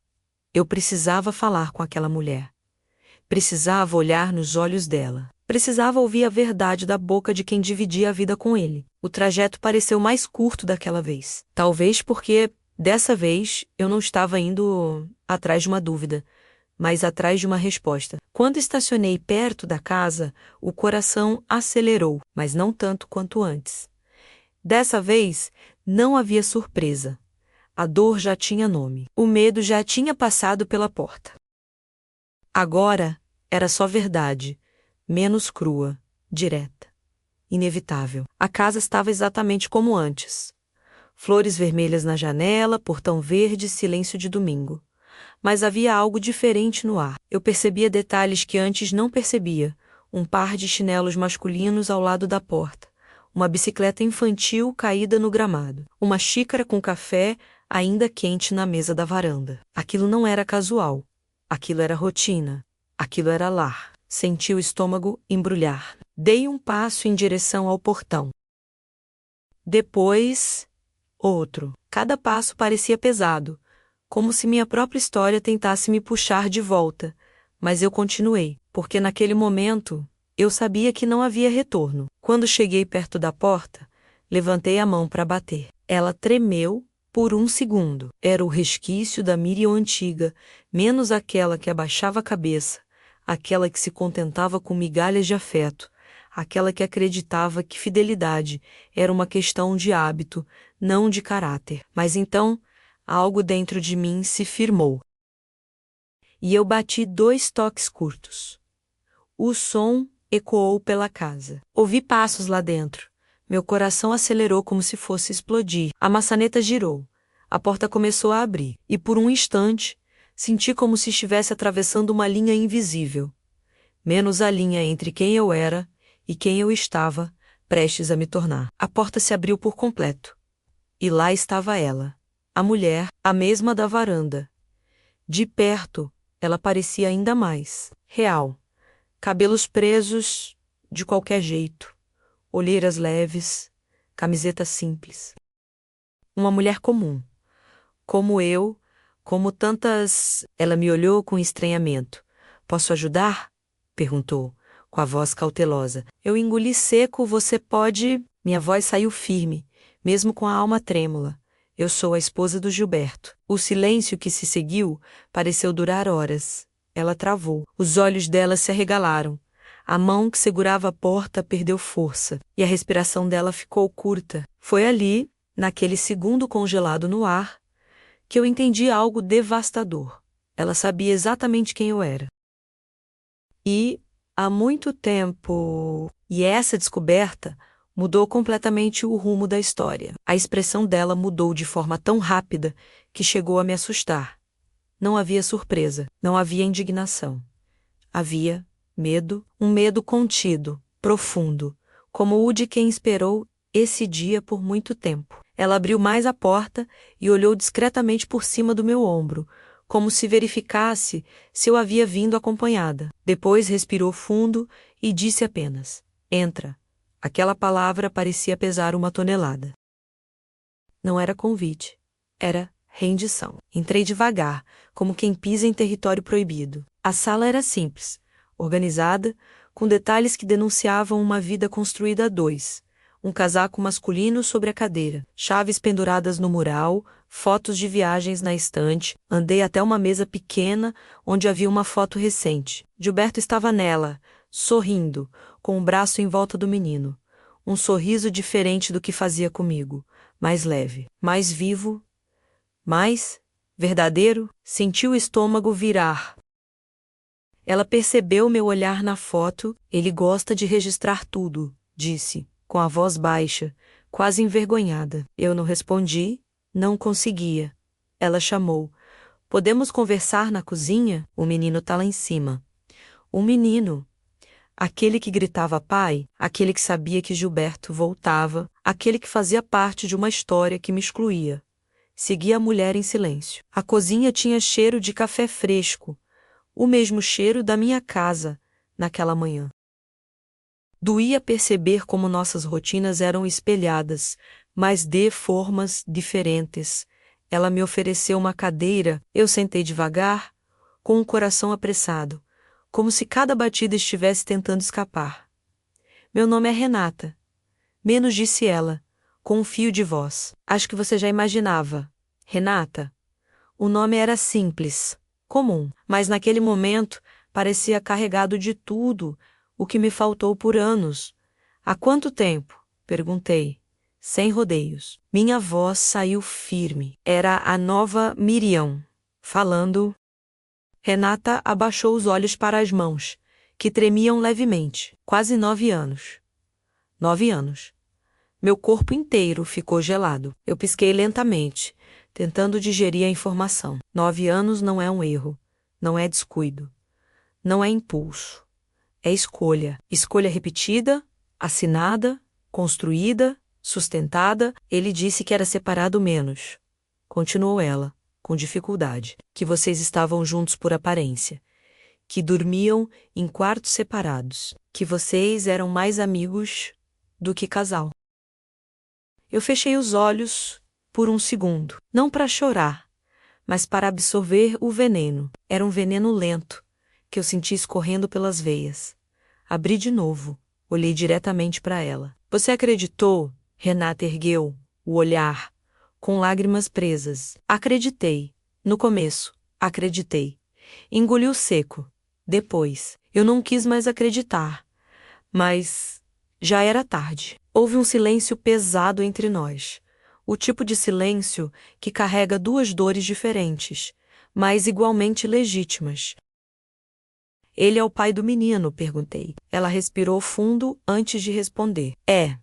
Speaker 1: Eu precisava falar com aquela mulher. Precisava olhar nos olhos dela. Precisava ouvir a verdade da boca de quem dividia a vida com ele. O trajeto pareceu mais curto daquela vez. Talvez porque, dessa vez, eu não estava indo atrás de uma dúvida, mas atrás de uma resposta. Quando estacionei perto da casa, o coração acelerou, mas não tanto quanto antes. Dessa vez, não havia surpresa. A dor já tinha nome. O medo já tinha passado pela porta. Agora, era só verdade, menos crua, direta, inevitável. A casa estava exatamente como antes. Flores vermelhas na janela, portão verde, silêncio de domingo. Mas havia algo diferente no ar. Eu percebia detalhes que antes não percebia. Um par de chinelos masculinos ao lado da porta. Uma bicicleta infantil caída no gramado. Uma xícara com café ainda quente na mesa da varanda. Aquilo não era casual. Aquilo era rotina. Aquilo era lar. Senti o estômago embrulhar. Dei um passo em direção ao portão. Depois, outro. Cada passo parecia pesado, como se minha própria história tentasse me puxar de volta. Mas eu continuei, porque naquele momento eu sabia que não havia retorno. Quando cheguei perto da porta, levantei a mão para bater. Ela tremeu por um segundo. Era o resquício da Miriam antiga, menos aquela que abaixava a cabeça, aquela que se contentava com migalhas de afeto, aquela que acreditava que fidelidade era uma questão de hábito, não de caráter. Mas então, algo dentro de mim se firmou. E eu bati 2 toques curtos. O som ecoou pela casa. Ouvi passos lá dentro. Meu coração acelerou como se fosse explodir. A maçaneta girou. A porta começou a abrir. E por um instante, senti como se estivesse atravessando uma linha invisível. Menos a linha entre quem eu era e quem eu estava, prestes a me tornar. A porta se abriu por completo. E lá estava ela. A mulher, a mesma da varanda. De perto, ela parecia ainda mais real. Cabelos presos de qualquer jeito. Olheiras leves, camiseta simples. Uma mulher comum. Como eu, como tantas... Ela me olhou com estranhamento. Posso ajudar? Perguntou, com a voz cautelosa. Eu engoli seco, você pode... Minha voz saiu firme, mesmo com a alma trêmula. Eu sou a esposa do Gilberto. O silêncio que se seguiu pareceu durar horas. Ela travou. Os olhos dela se arregalaram. A mão que segurava a porta perdeu força, e a respiração dela ficou curta. Foi ali, naquele segundo congelado no ar, que eu entendi algo devastador. Ela sabia exatamente quem eu era. E, há muito tempo... E essa descoberta mudou completamente o rumo da história. A expressão dela mudou de forma tão rápida que chegou a me assustar. Não havia surpresa, não havia indignação. Havia medo, um medo contido, profundo, como o de quem esperou esse dia por muito tempo. Ela abriu mais a porta e olhou discretamente por cima do meu ombro, como se verificasse se eu havia vindo acompanhada. Depois respirou fundo e disse apenas: "Entra." Aquela palavra parecia pesar 1 tonelada. Não era convite, era rendição. Entrei devagar, como quem pisa em território proibido. A sala era simples, organizada, com detalhes que denunciavam uma vida construída a 2. Um casaco masculino sobre a cadeira, chaves penduradas no mural, fotos de viagens na estante. Andei até uma mesa pequena, onde havia uma foto recente. Gilberto estava nela, sorrindo, com o braço em volta do menino. Um sorriso diferente do que fazia comigo, mais leve, mais vivo, mais verdadeiro. Senti o estômago virar. Ela percebeu meu olhar na foto. Ele gosta de registrar tudo, disse, com a voz baixa, quase envergonhada. Eu não respondi, não conseguia. Ela chamou: "Podemos conversar na cozinha? O menino tá lá em cima." O menino. Aquele que gritava pai, aquele que sabia que Gilberto voltava, aquele que fazia parte de uma história que me excluía. Segui a mulher em silêncio. A cozinha tinha cheiro de café fresco, o mesmo cheiro da minha casa, naquela manhã. Doía perceber como nossas rotinas eram espelhadas, mas de formas diferentes. Ela me ofereceu uma cadeira, eu sentei devagar, com o coração apressado, como se cada batida estivesse tentando escapar. "Meu nome é Renata." Menos disse ela, com um fio de voz. "Acho que você já imaginava. Renata." O nome era simples, comum, mas naquele momento parecia carregado de tudo o que me faltou por anos. "Há quanto tempo?" perguntei, sem rodeios. Minha voz saiu firme. Era a nova Miriam, falando. Renata abaixou os olhos para as mãos, que tremiam levemente. "Quase 9 anos." 9 anos. Meu corpo inteiro ficou gelado. Eu pisquei lentamente, tentando digerir a informação. 9 anos não é um erro, não é descuido, não é impulso. É escolha. Escolha repetida, assinada, construída, sustentada. Ele disse que era separado menos. continuou ela, com dificuldade, que vocês estavam juntos por aparência, que dormiam em quartos separados, que vocês eram mais amigos do que casal. Eu fechei os olhos por um segundo, não para chorar, mas para absorver o veneno. Era um veneno lento, que eu senti escorrendo pelas veias. Abri de novo, olhei diretamente para ela. Você acreditou? Renata ergueu o olhar, com lágrimas presas. Acreditei. No começo, acreditei. Engoliu seco. Depois, eu não quis mais acreditar. Mas já era tarde. Houve um silêncio pesado entre nós. O tipo de silêncio que carrega duas dores diferentes, mas igualmente legítimas. Ele é o pai do menino, perguntei. Ela respirou fundo antes de responder. É.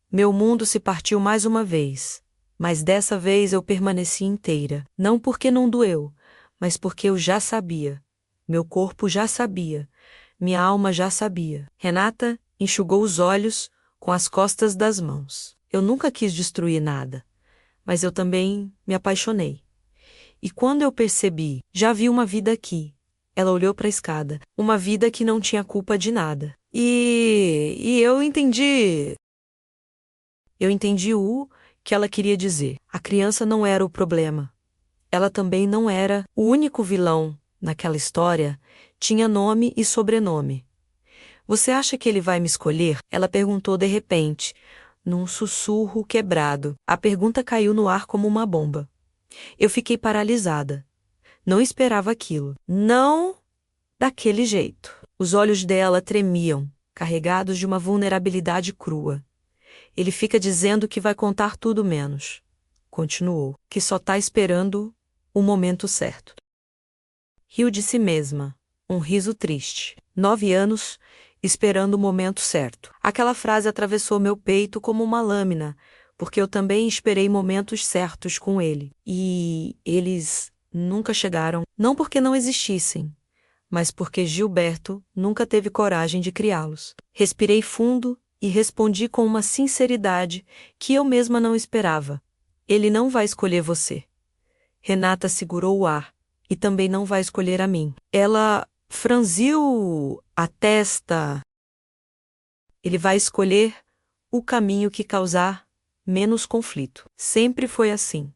Speaker 1: Meu mundo se partiu mais uma vez, mas dessa vez eu permaneci inteira. Não porque não doeu, mas porque eu já sabia. Meu corpo já sabia. Minha alma já sabia. Renata enxugou os olhos com as costas das mãos. Eu nunca quis destruir nada, mas eu também me apaixonei. E quando eu percebi, já vi uma vida aqui. Ela olhou para a escada. Uma vida que não tinha culpa de nada. E eu entendi. Eu entendi o que ela queria dizer. A criança não era o problema. Ela também não era o único vilão naquela história. Tinha nome e sobrenome. Você acha que ele vai me escolher? Ela perguntou de repente, num sussurro quebrado. A pergunta caiu no ar como uma bomba. Eu fiquei paralisada. Não esperava aquilo. Não daquele jeito. Os olhos dela tremiam, carregados de uma vulnerabilidade crua. Ele fica dizendo que vai contar tudo menos. Continuou, que só tá esperando o momento certo. Riu de si mesma, um riso triste. 9 anos, esperando o momento certo. Aquela frase atravessou meu peito como uma lâmina, porque eu também esperei momentos certos com ele. E eles nunca chegaram, não porque não existissem, mas porque Gilberto nunca teve coragem de criá-los. Respirei fundo e respondi com uma sinceridade que eu mesma não esperava. Ele não vai escolher você. Renata segurou o ar e também não vai escolher a mim. Ela franziu a testa. Ele vai escolher o caminho que causar menos conflito. Sempre foi assim.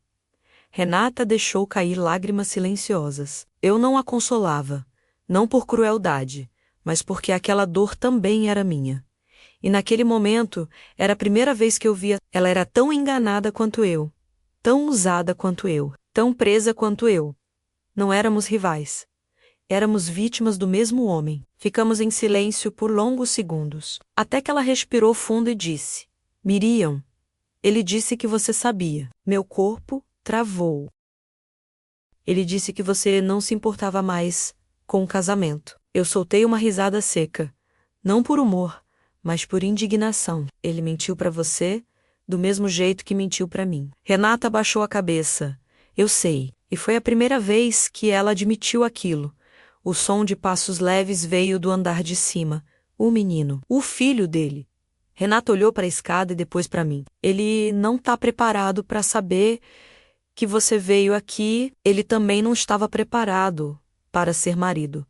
Speaker 1: Renata deixou cair lágrimas silenciosas. Eu não a consolava, não por crueldade, mas porque aquela dor também era minha. E naquele momento, era a primeira vez que eu via. Ela era tão enganada quanto eu, tão usada quanto eu, tão presa quanto eu. Não éramos rivais. Éramos vítimas do mesmo homem. Ficamos em silêncio por longos segundos, até que ela respirou fundo e disse: Miriam, ele disse que você sabia. Meu corpo travou. Ele disse que você não se importava mais com o casamento. Eu soltei uma risada seca, não por humor, mas por indignação. Ele mentiu para você do mesmo jeito que mentiu para mim. Renata abaixou a cabeça. Eu sei, e foi a primeira vez que ela admitiu aquilo. O som de passos leves veio do andar de cima. O menino, o filho dele. Renata olhou para a escada e depois para mim. Ele não está preparado para saber que você veio aqui. Ele também não estava preparado para ser marido.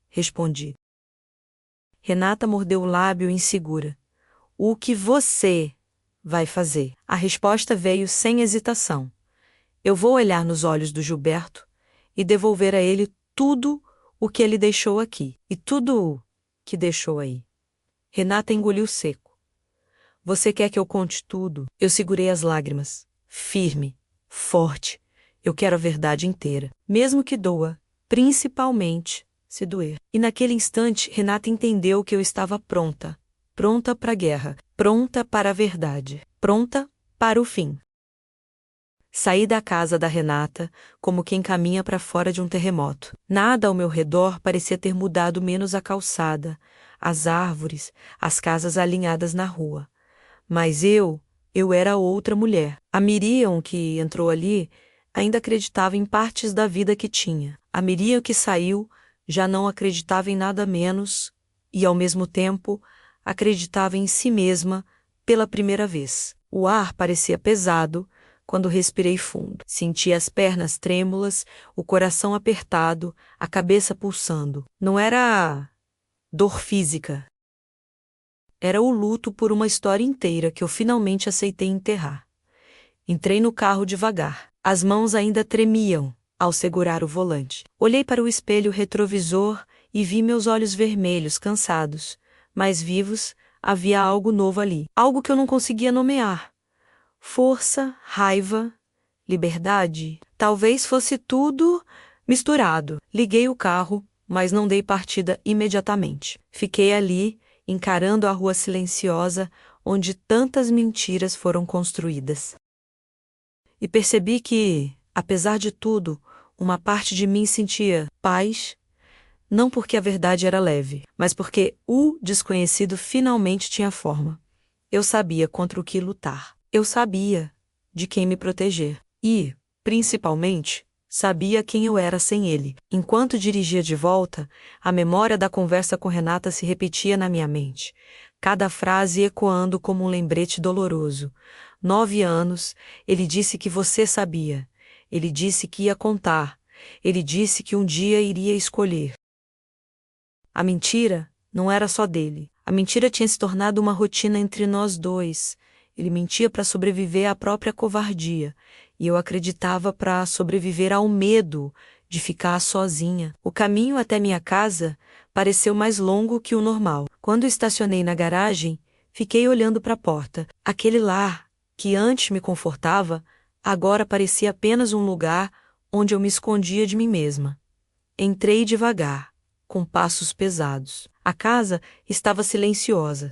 Speaker 1: Respondi. Renata mordeu o lábio insegura. O que você vai fazer? A resposta veio sem hesitação. Eu vou olhar nos olhos do Gilberto e devolver a ele tudo o que ele deixou aqui e tudo o que deixou aí. Renata engoliu seco. Você quer que eu conte tudo? Eu segurei as lágrimas. Firme, forte. Eu quero a verdade inteira, mesmo que doa, principalmente se doer. E naquele instante, Renata entendeu que eu estava pronta. Pronta para a guerra, pronta para a verdade, pronta para o fim. Saí da casa da Renata como quem caminha para fora de um terremoto. Nada ao meu redor parecia ter mudado menos a calçada, as árvores, as casas alinhadas na rua. Mas eu era outra mulher. A Miriam que entrou ali ainda acreditava em partes da vida que tinha. A Miriam que saiu já não acreditava em nada menos e, ao mesmo tempo, acreditava em si mesma pela primeira vez. O ar parecia pesado, quando respirei fundo. Senti as pernas trêmulas, o coração apertado, a cabeça pulsando. Não era dor física. Era o luto por uma história inteira que eu finalmente aceitei enterrar. Entrei no carro devagar. As mãos ainda tremiam ao segurar o volante. Olhei para o espelho retrovisor e vi meus olhos vermelhos, cansados, mas vivos. Havia algo novo ali, algo que eu não conseguia nomear. Força, raiva, liberdade. Talvez fosse tudo misturado. Liguei o carro, mas não dei partida imediatamente. Fiquei ali, encarando a rua silenciosa onde tantas mentiras foram construídas. E percebi que, apesar de tudo, uma parte de mim sentia paz, não porque a verdade era leve, mas porque o desconhecido finalmente tinha forma. Eu sabia contra o que lutar. Eu sabia de quem me proteger. E, principalmente, sabia quem eu era sem ele. Enquanto dirigia de volta, a memória da conversa com Renata se repetia na minha mente, cada frase ecoando como um lembrete doloroso. 9 anos, ele disse que você sabia. Ele disse que ia contar. Ele disse que um dia iria escolher. A mentira não era só dele. A mentira tinha se tornado uma rotina entre nós dois. Ele mentia para sobreviver à própria covardia, e eu acreditava para sobreviver ao medo de ficar sozinha. O caminho até minha casa pareceu mais longo que o normal. Quando estacionei na garagem, fiquei olhando para a porta. Aquele lar, que antes me confortava, agora parecia apenas um lugar onde eu me escondia de mim mesma. Entrei devagar, com passos pesados. A casa estava silenciosa.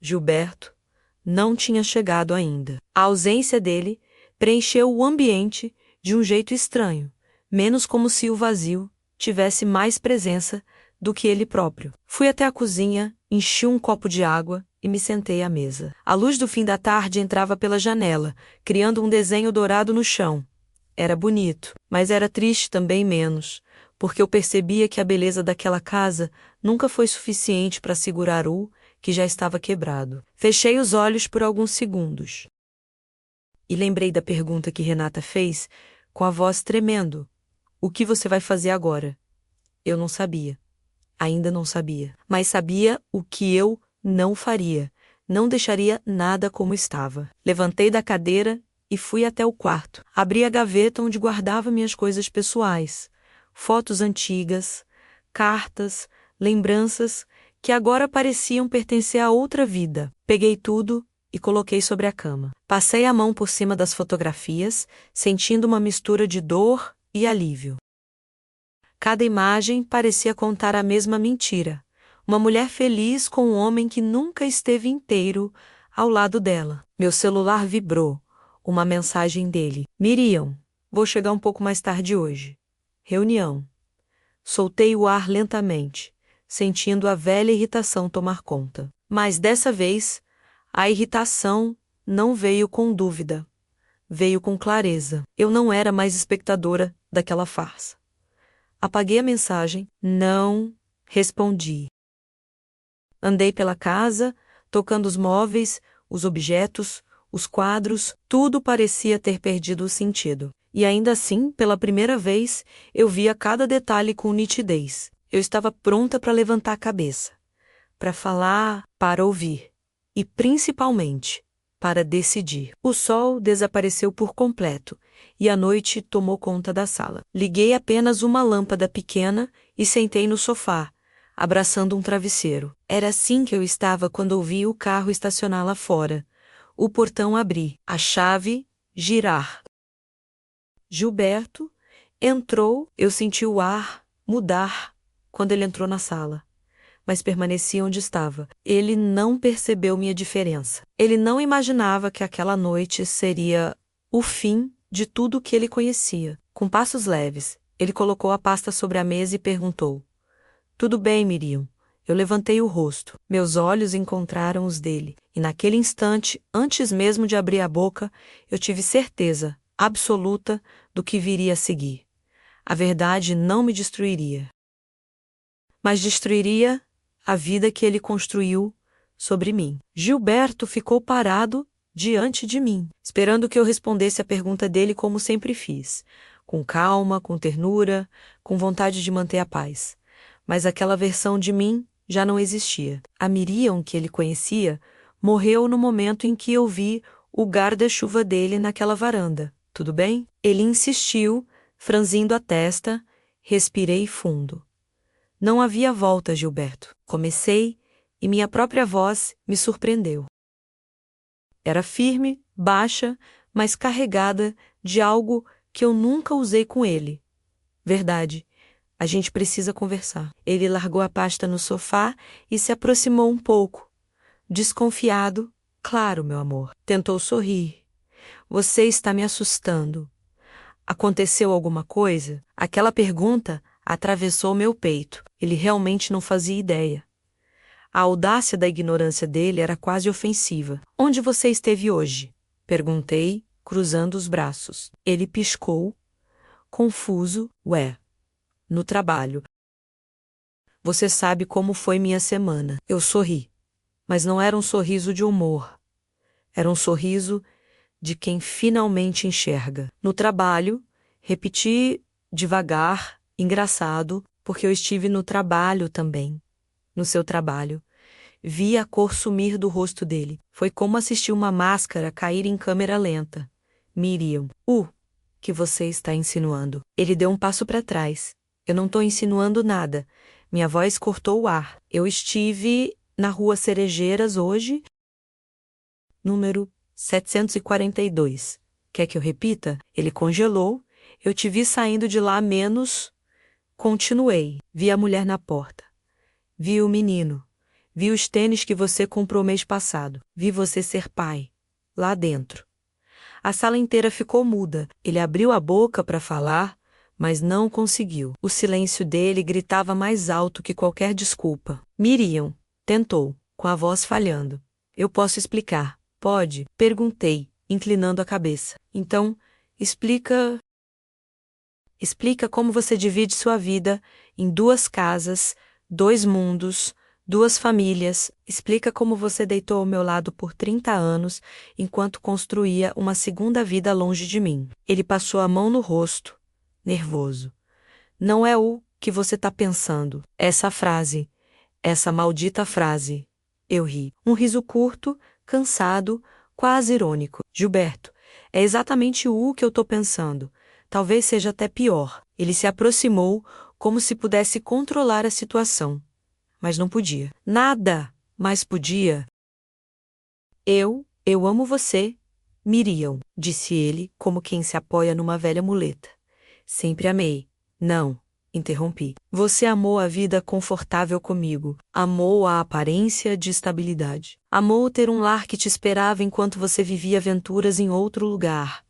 Speaker 1: Gilberto não tinha chegado ainda. A ausência dele preencheu o ambiente de um jeito estranho, menos como se o vazio tivesse mais presença do que ele próprio. Fui até a cozinha, enchi um copo de água e me sentei à mesa. A luz do fim da tarde entrava pela janela, criando um desenho dourado no chão. Era bonito, mas era triste também menos, porque eu percebia que a beleza daquela casa nunca foi suficiente para segurar o que já estava quebrado. Fechei os olhos por alguns segundos. E lembrei da pergunta que Renata fez, com a voz tremendo. O que você vai fazer agora? Eu não sabia. Ainda não sabia. Mas sabia o que eu não faria. Não deixaria nada como estava. Levantei da cadeira e fui até o quarto. Abri a gaveta onde guardava minhas coisas pessoais. Fotos antigas, cartas, lembranças que agora pareciam pertencer a outra vida. Peguei tudo e coloquei sobre a cama. Passei a mão por cima das fotografias, sentindo uma mistura de dor e alívio. Cada imagem parecia contar a mesma mentira. Uma mulher feliz com um homem que nunca esteve inteiro ao lado dela. Meu celular vibrou. Uma mensagem dele. Miriam, vou chegar um pouco mais tarde hoje. Reunião. Soltei o ar lentamente, sentindo a velha irritação tomar conta. Mas dessa vez, a irritação não veio com dúvida. Veio com clareza. Eu não era mais espectadora daquela farsa. Apaguei a mensagem. Não respondi. Andei pela casa, tocando os móveis, os objetos, os quadros, tudo parecia ter perdido o sentido. E ainda assim, pela primeira vez, eu via cada detalhe com nitidez. Eu estava pronta para levantar a cabeça, para falar, para ouvir, e principalmente, para decidir. O sol desapareceu por completo, e a noite tomou conta da sala. Liguei apenas uma lâmpada pequena e sentei no sofá, abraçando um travesseiro. Era assim que eu estava quando ouvi o carro estacionar lá fora. O portão abrir, a chave girar. Gilberto entrou, eu senti o ar mudar quando ele entrou na sala, mas permaneci onde estava. Ele não percebeu minha diferença. Ele não imaginava que aquela noite seria o fim de tudo o que ele conhecia. Com passos leves, ele colocou a pasta sobre a mesa e perguntou: Tudo bem, Miriam? Eu levantei o rosto. Meus olhos encontraram os dele, e naquele instante, antes mesmo de abrir a boca, eu tive certeza absoluta do que viria a seguir. A verdade não me destruiria, mas destruiria a vida que ele construiu sobre mim. Gilberto ficou parado diante de mim, esperando que eu respondesse a pergunta dele como sempre fiz, com calma, com ternura, com vontade de manter a paz. Mas aquela versão de mim já não existia. A Miriam que ele conhecia morreu no momento em que eu vi o guarda-chuva dele naquela varanda. Tudo bem? Ele insistiu, franzindo a testa, respirei fundo. Não havia volta, Gilberto. Comecei e minha própria voz me surpreendeu. Era firme, baixa, mas carregada de algo que eu nunca usei com ele. Verdade, a gente precisa conversar. Ele largou a pasta no sofá e se aproximou um pouco. Desconfiado, claro, meu amor. Tentou sorrir. Você está me assustando. Aconteceu alguma coisa? Aquela pergunta atravessou meu peito. Ele realmente não fazia ideia. A audácia da ignorância dele era quase ofensiva. Onde você esteve hoje? Perguntei, cruzando os braços. Ele piscou, confuso. Ué, no trabalho. Você sabe como foi minha semana. Eu sorri, mas não era um sorriso de humor. Era um sorriso de quem finalmente enxerga. No trabalho, repeti devagar, engraçado, porque eu estive no trabalho também. No seu trabalho. Vi a cor sumir do rosto dele. Foi como assistir uma máscara cair em câmera lenta. Miriam. Que você está insinuando? Ele deu um passo para trás. Eu não estou insinuando nada. Minha voz cortou o ar. Eu estive na Rua Cerejeiras hoje, número 742. Quer que eu repita? Ele congelou. Eu te vi saindo de lá menos... Continuei. Vi a mulher na porta. Vi o menino. Vi os tênis que você comprou mês passado. Vi você ser pai. Lá dentro. A sala inteira ficou muda. Ele abriu a boca para falar, mas não conseguiu. O silêncio dele gritava mais alto que qualquer desculpa. Miriam tentou, com a voz falhando. Eu posso explicar. Pode? Perguntei, inclinando a cabeça. Então, explica como você divide sua vida em 2 casas, 2 mundos, 2 famílias. Explica como você deitou ao meu lado por 30 anos, enquanto construía uma segunda vida longe de mim. Ele passou a mão no rosto, nervoso. Não é o que você está pensando. Essa frase. Essa maldita frase. Eu ri. Um riso curto, cansado, quase irônico. Gilberto, é exatamente o que eu estou pensando. Talvez seja até pior. Ele se aproximou como se pudesse controlar a situação. Mas não podia. Nada mais podia. Eu amo você, Miriam, disse ele, como quem se apoia numa velha muleta. Sempre amei. Não, interrompi. Você amou a vida confortável comigo. Amou a aparência de estabilidade. Amou ter um lar que te esperava enquanto você vivia aventuras em outro lugar.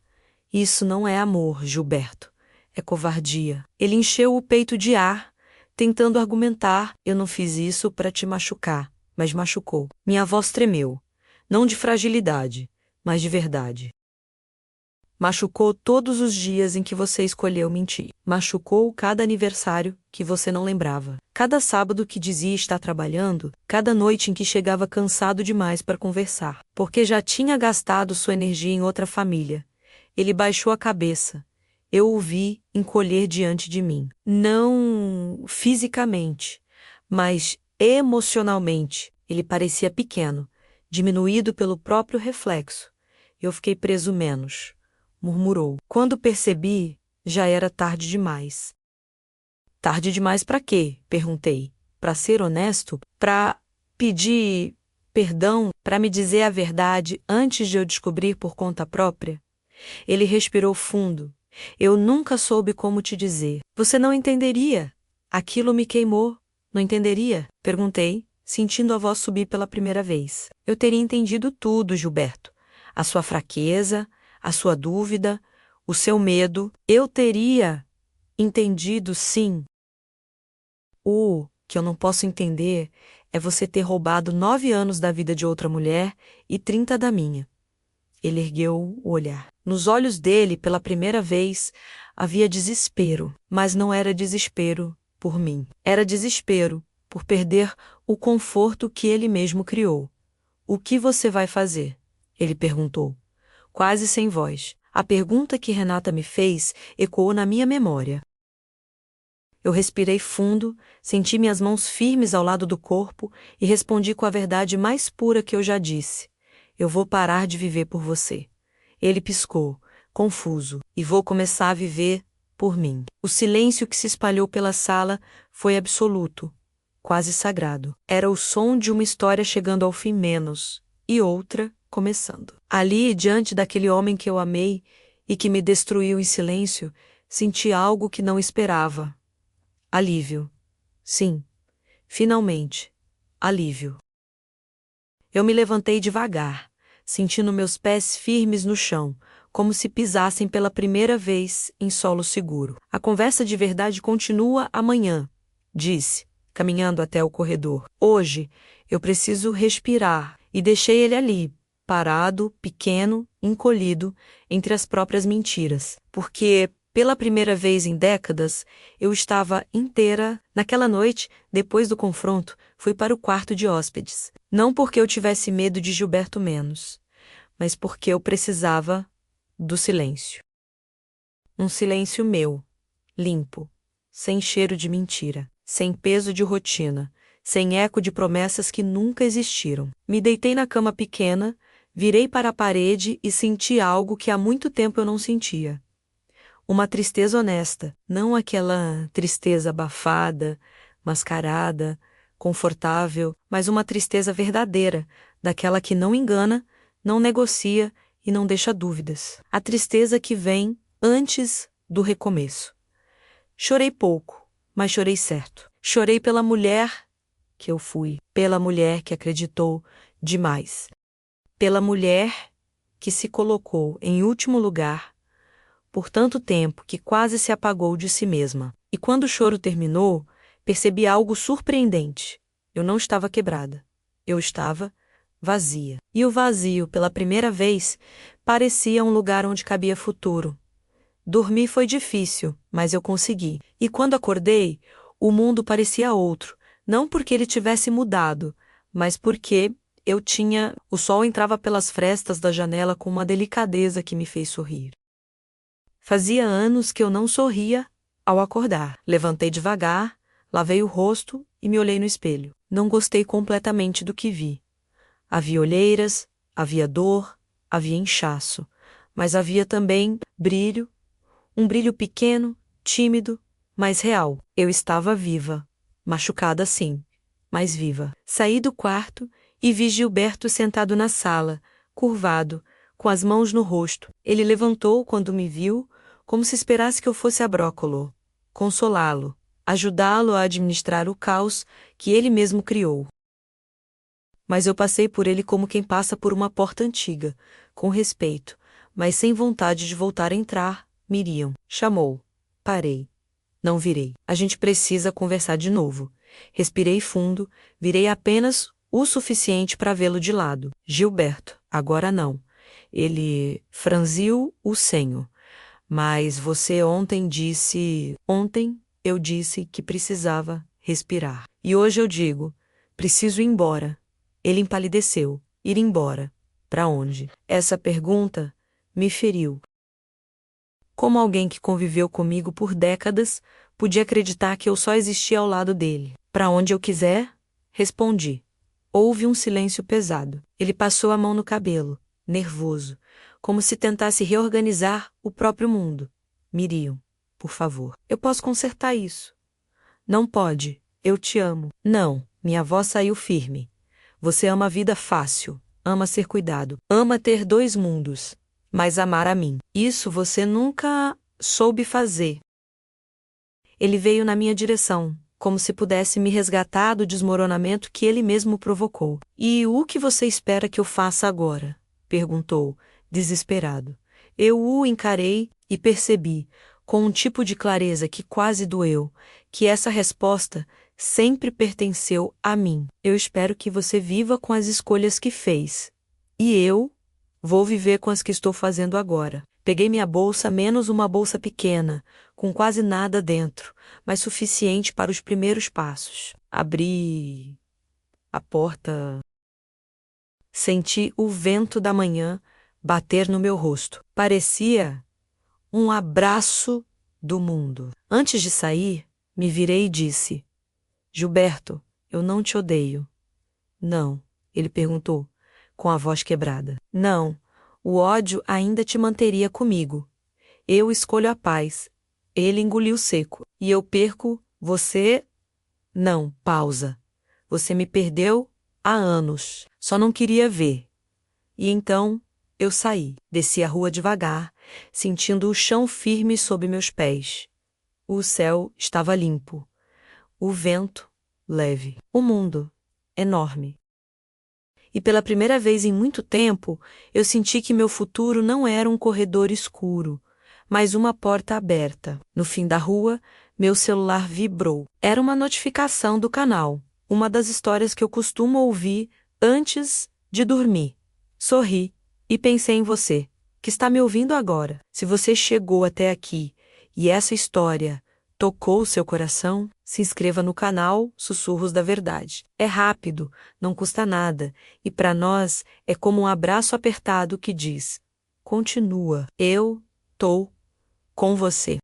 Speaker 1: Isso não é amor, Gilberto. É covardia. Ele encheu o peito de ar, tentando argumentar. Eu não fiz isso para te machucar, mas machucou. Minha voz tremeu. Não de fragilidade, mas de verdade. Machucou todos os dias em que você escolheu mentir. Machucou cada aniversário que você não lembrava. Cada sábado que dizia estar trabalhando, cada noite em que chegava cansado demais para conversar, porque já tinha gastado sua energia em outra família. Ele baixou a cabeça. Eu o vi encolher diante de mim. Não fisicamente, mas emocionalmente. Ele parecia pequeno, diminuído pelo próprio reflexo. Eu fiquei preso menos. Murmurou. Quando percebi, já era tarde demais. Tarde demais para quê? Perguntei. Para ser honesto? Para pedir perdão? Para me dizer a verdade antes de eu descobrir por conta própria? Ele respirou fundo. Eu nunca soube como te dizer. Você não entenderia. Aquilo me queimou. Não entenderia? Perguntei, sentindo a voz subir pela primeira vez. Eu teria entendido tudo, Gilberto. A sua fraqueza, a sua dúvida, o seu medo. Eu teria entendido, sim. O que eu não posso entender é você ter roubado 9 anos da vida de outra mulher e 30 da minha. Ele ergueu o olhar. Nos olhos dele, pela primeira vez, havia desespero, mas não era desespero por mim. Era desespero por perder o conforto que ele mesmo criou. O que você vai fazer? Ele perguntou, quase sem voz. A pergunta que Renata me fez ecoou na minha memória. Eu respirei fundo, senti minhas mãos firmes ao lado do corpo e respondi com a verdade mais pura que eu já disse. Eu vou parar de viver por você. Ele piscou, confuso, e vou começar a viver por mim. O silêncio que se espalhou pela sala foi absoluto, quase sagrado. Era o som de uma história chegando ao fim menos, e outra começando. Ali, diante daquele homem que eu amei e que me destruiu em silêncio, senti algo que não esperava. Alívio. Sim, finalmente, alívio. Eu me levantei devagar, sentindo meus pés firmes no chão, como se pisassem pela primeira vez em solo seguro. A conversa de verdade continua amanhã, disse, caminhando até o corredor. Hoje, eu preciso respirar, e deixei ele ali, parado, pequeno, encolhido, entre as próprias mentiras, porque pela primeira vez em décadas, eu estava inteira. Naquela noite, depois do confronto, fui para o quarto de hóspedes. Não porque eu tivesse medo de Gilberto menos, mas porque eu precisava do silêncio. Um silêncio meu, limpo, sem cheiro de mentira, sem peso de rotina, sem eco de promessas que nunca existiram. Me deitei na cama pequena, virei para a parede e senti algo que há muito tempo eu não sentia. Uma tristeza honesta, não aquela tristeza abafada, mascarada, confortável, mas uma tristeza verdadeira, daquela que não engana, não negocia e não deixa dúvidas. A tristeza que vem antes do recomeço. Chorei pouco, mas chorei certo. Chorei pela mulher que eu fui, pela mulher que acreditou demais, pela mulher que se colocou em último lugar por tanto tempo que quase se apagou de si mesma. E quando o choro terminou, percebi algo surpreendente. Eu não estava quebrada. Eu estava vazia. E o vazio, pela primeira vez, parecia um lugar onde cabia futuro. Dormir foi difícil, mas eu consegui. E quando acordei, o mundo parecia outro, não porque ele tivesse mudado, mas porque o sol entrava pelas frestas da janela com uma delicadeza que me fez sorrir. Fazia anos que eu não sorria ao acordar. Levantei devagar, lavei o rosto e me olhei no espelho. Não gostei completamente do que vi. Havia olheiras, havia dor, havia inchaço, mas havia também brilho, um brilho pequeno, tímido, mas real. Eu estava viva, machucada sim, mas viva. Saí do quarto e vi Gilberto sentado na sala, curvado, com as mãos no rosto. Ele levantou quando me viu, como se esperasse que eu fosse a Brócolo, consolá-lo, ajudá-lo a administrar o caos que ele mesmo criou. Mas eu passei por ele como quem passa por uma porta antiga, com respeito, mas sem vontade de voltar a entrar. Miriam chamou. Parei. Não virei. A gente precisa conversar de novo. Respirei fundo, virei apenas o suficiente para vê-lo de lado. Gilberto, agora não. Ele franziu o senho. Mas você ontem disse... Ontem eu disse que precisava respirar. E hoje eu digo, preciso ir embora. Ele empalideceu. Ir embora. Para onde? Essa pergunta me feriu. Como alguém que conviveu comigo por décadas podia acreditar que eu só existia ao lado dele? Para onde eu quiser? Respondi. Houve um silêncio pesado. Ele passou a mão no cabelo, nervoso, como se tentasse reorganizar o próprio mundo. Miriam, por favor, eu posso consertar isso. Não pode. Eu te amo. Não, minha voz saiu firme. Você ama a vida fácil, ama ser cuidado, ama ter dois mundos, mas amar a mim. Isso você nunca soube fazer. Ele veio na minha direção, como se pudesse me resgatar do desmoronamento que ele mesmo provocou. E o que você espera que eu faça agora? Perguntou, desesperado. Eu o encarei e percebi, com um tipo de clareza que quase doeu, que essa resposta sempre pertenceu a mim. Eu espero que você viva com as escolhas que fez. E eu vou viver com as que estou fazendo agora. Peguei minha bolsa, menos uma bolsa pequena, com quase nada dentro, mas suficiente para os primeiros passos. Abri a porta. Senti o vento da manhã bater no meu rosto. Parecia um abraço do mundo. Antes de sair, me virei e disse: Gilberto, eu não te odeio. Não, ele perguntou, com a voz quebrada. Não, o ódio ainda te manteria comigo. Eu escolho a paz. Ele engoliu seco. E eu perco você? Não, pausa. Você me perdeu há anos. Só não queria ver. E então eu saí. Desci a rua devagar, sentindo o chão firme sob meus pés. O céu estava limpo. O vento leve. O mundo enorme. E pela primeira vez em muito tempo, eu senti que meu futuro não era um corredor escuro, mas uma porta aberta. No fim da rua, meu celular vibrou. Era uma notificação do canal, uma das histórias que eu costumo ouvir antes de dormir. Sorri e pensei em você, que está me ouvindo agora. Se você chegou até aqui e essa história tocou o seu coração, se inscreva no canal Sussurros da Verdade. É rápido, não custa nada, e para nós é como um abraço apertado que diz: continua, eu tô com você.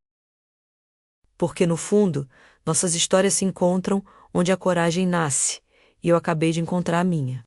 Speaker 1: Porque no fundo, nossas histórias se encontram onde a coragem nasce, e eu acabei de encontrar a minha.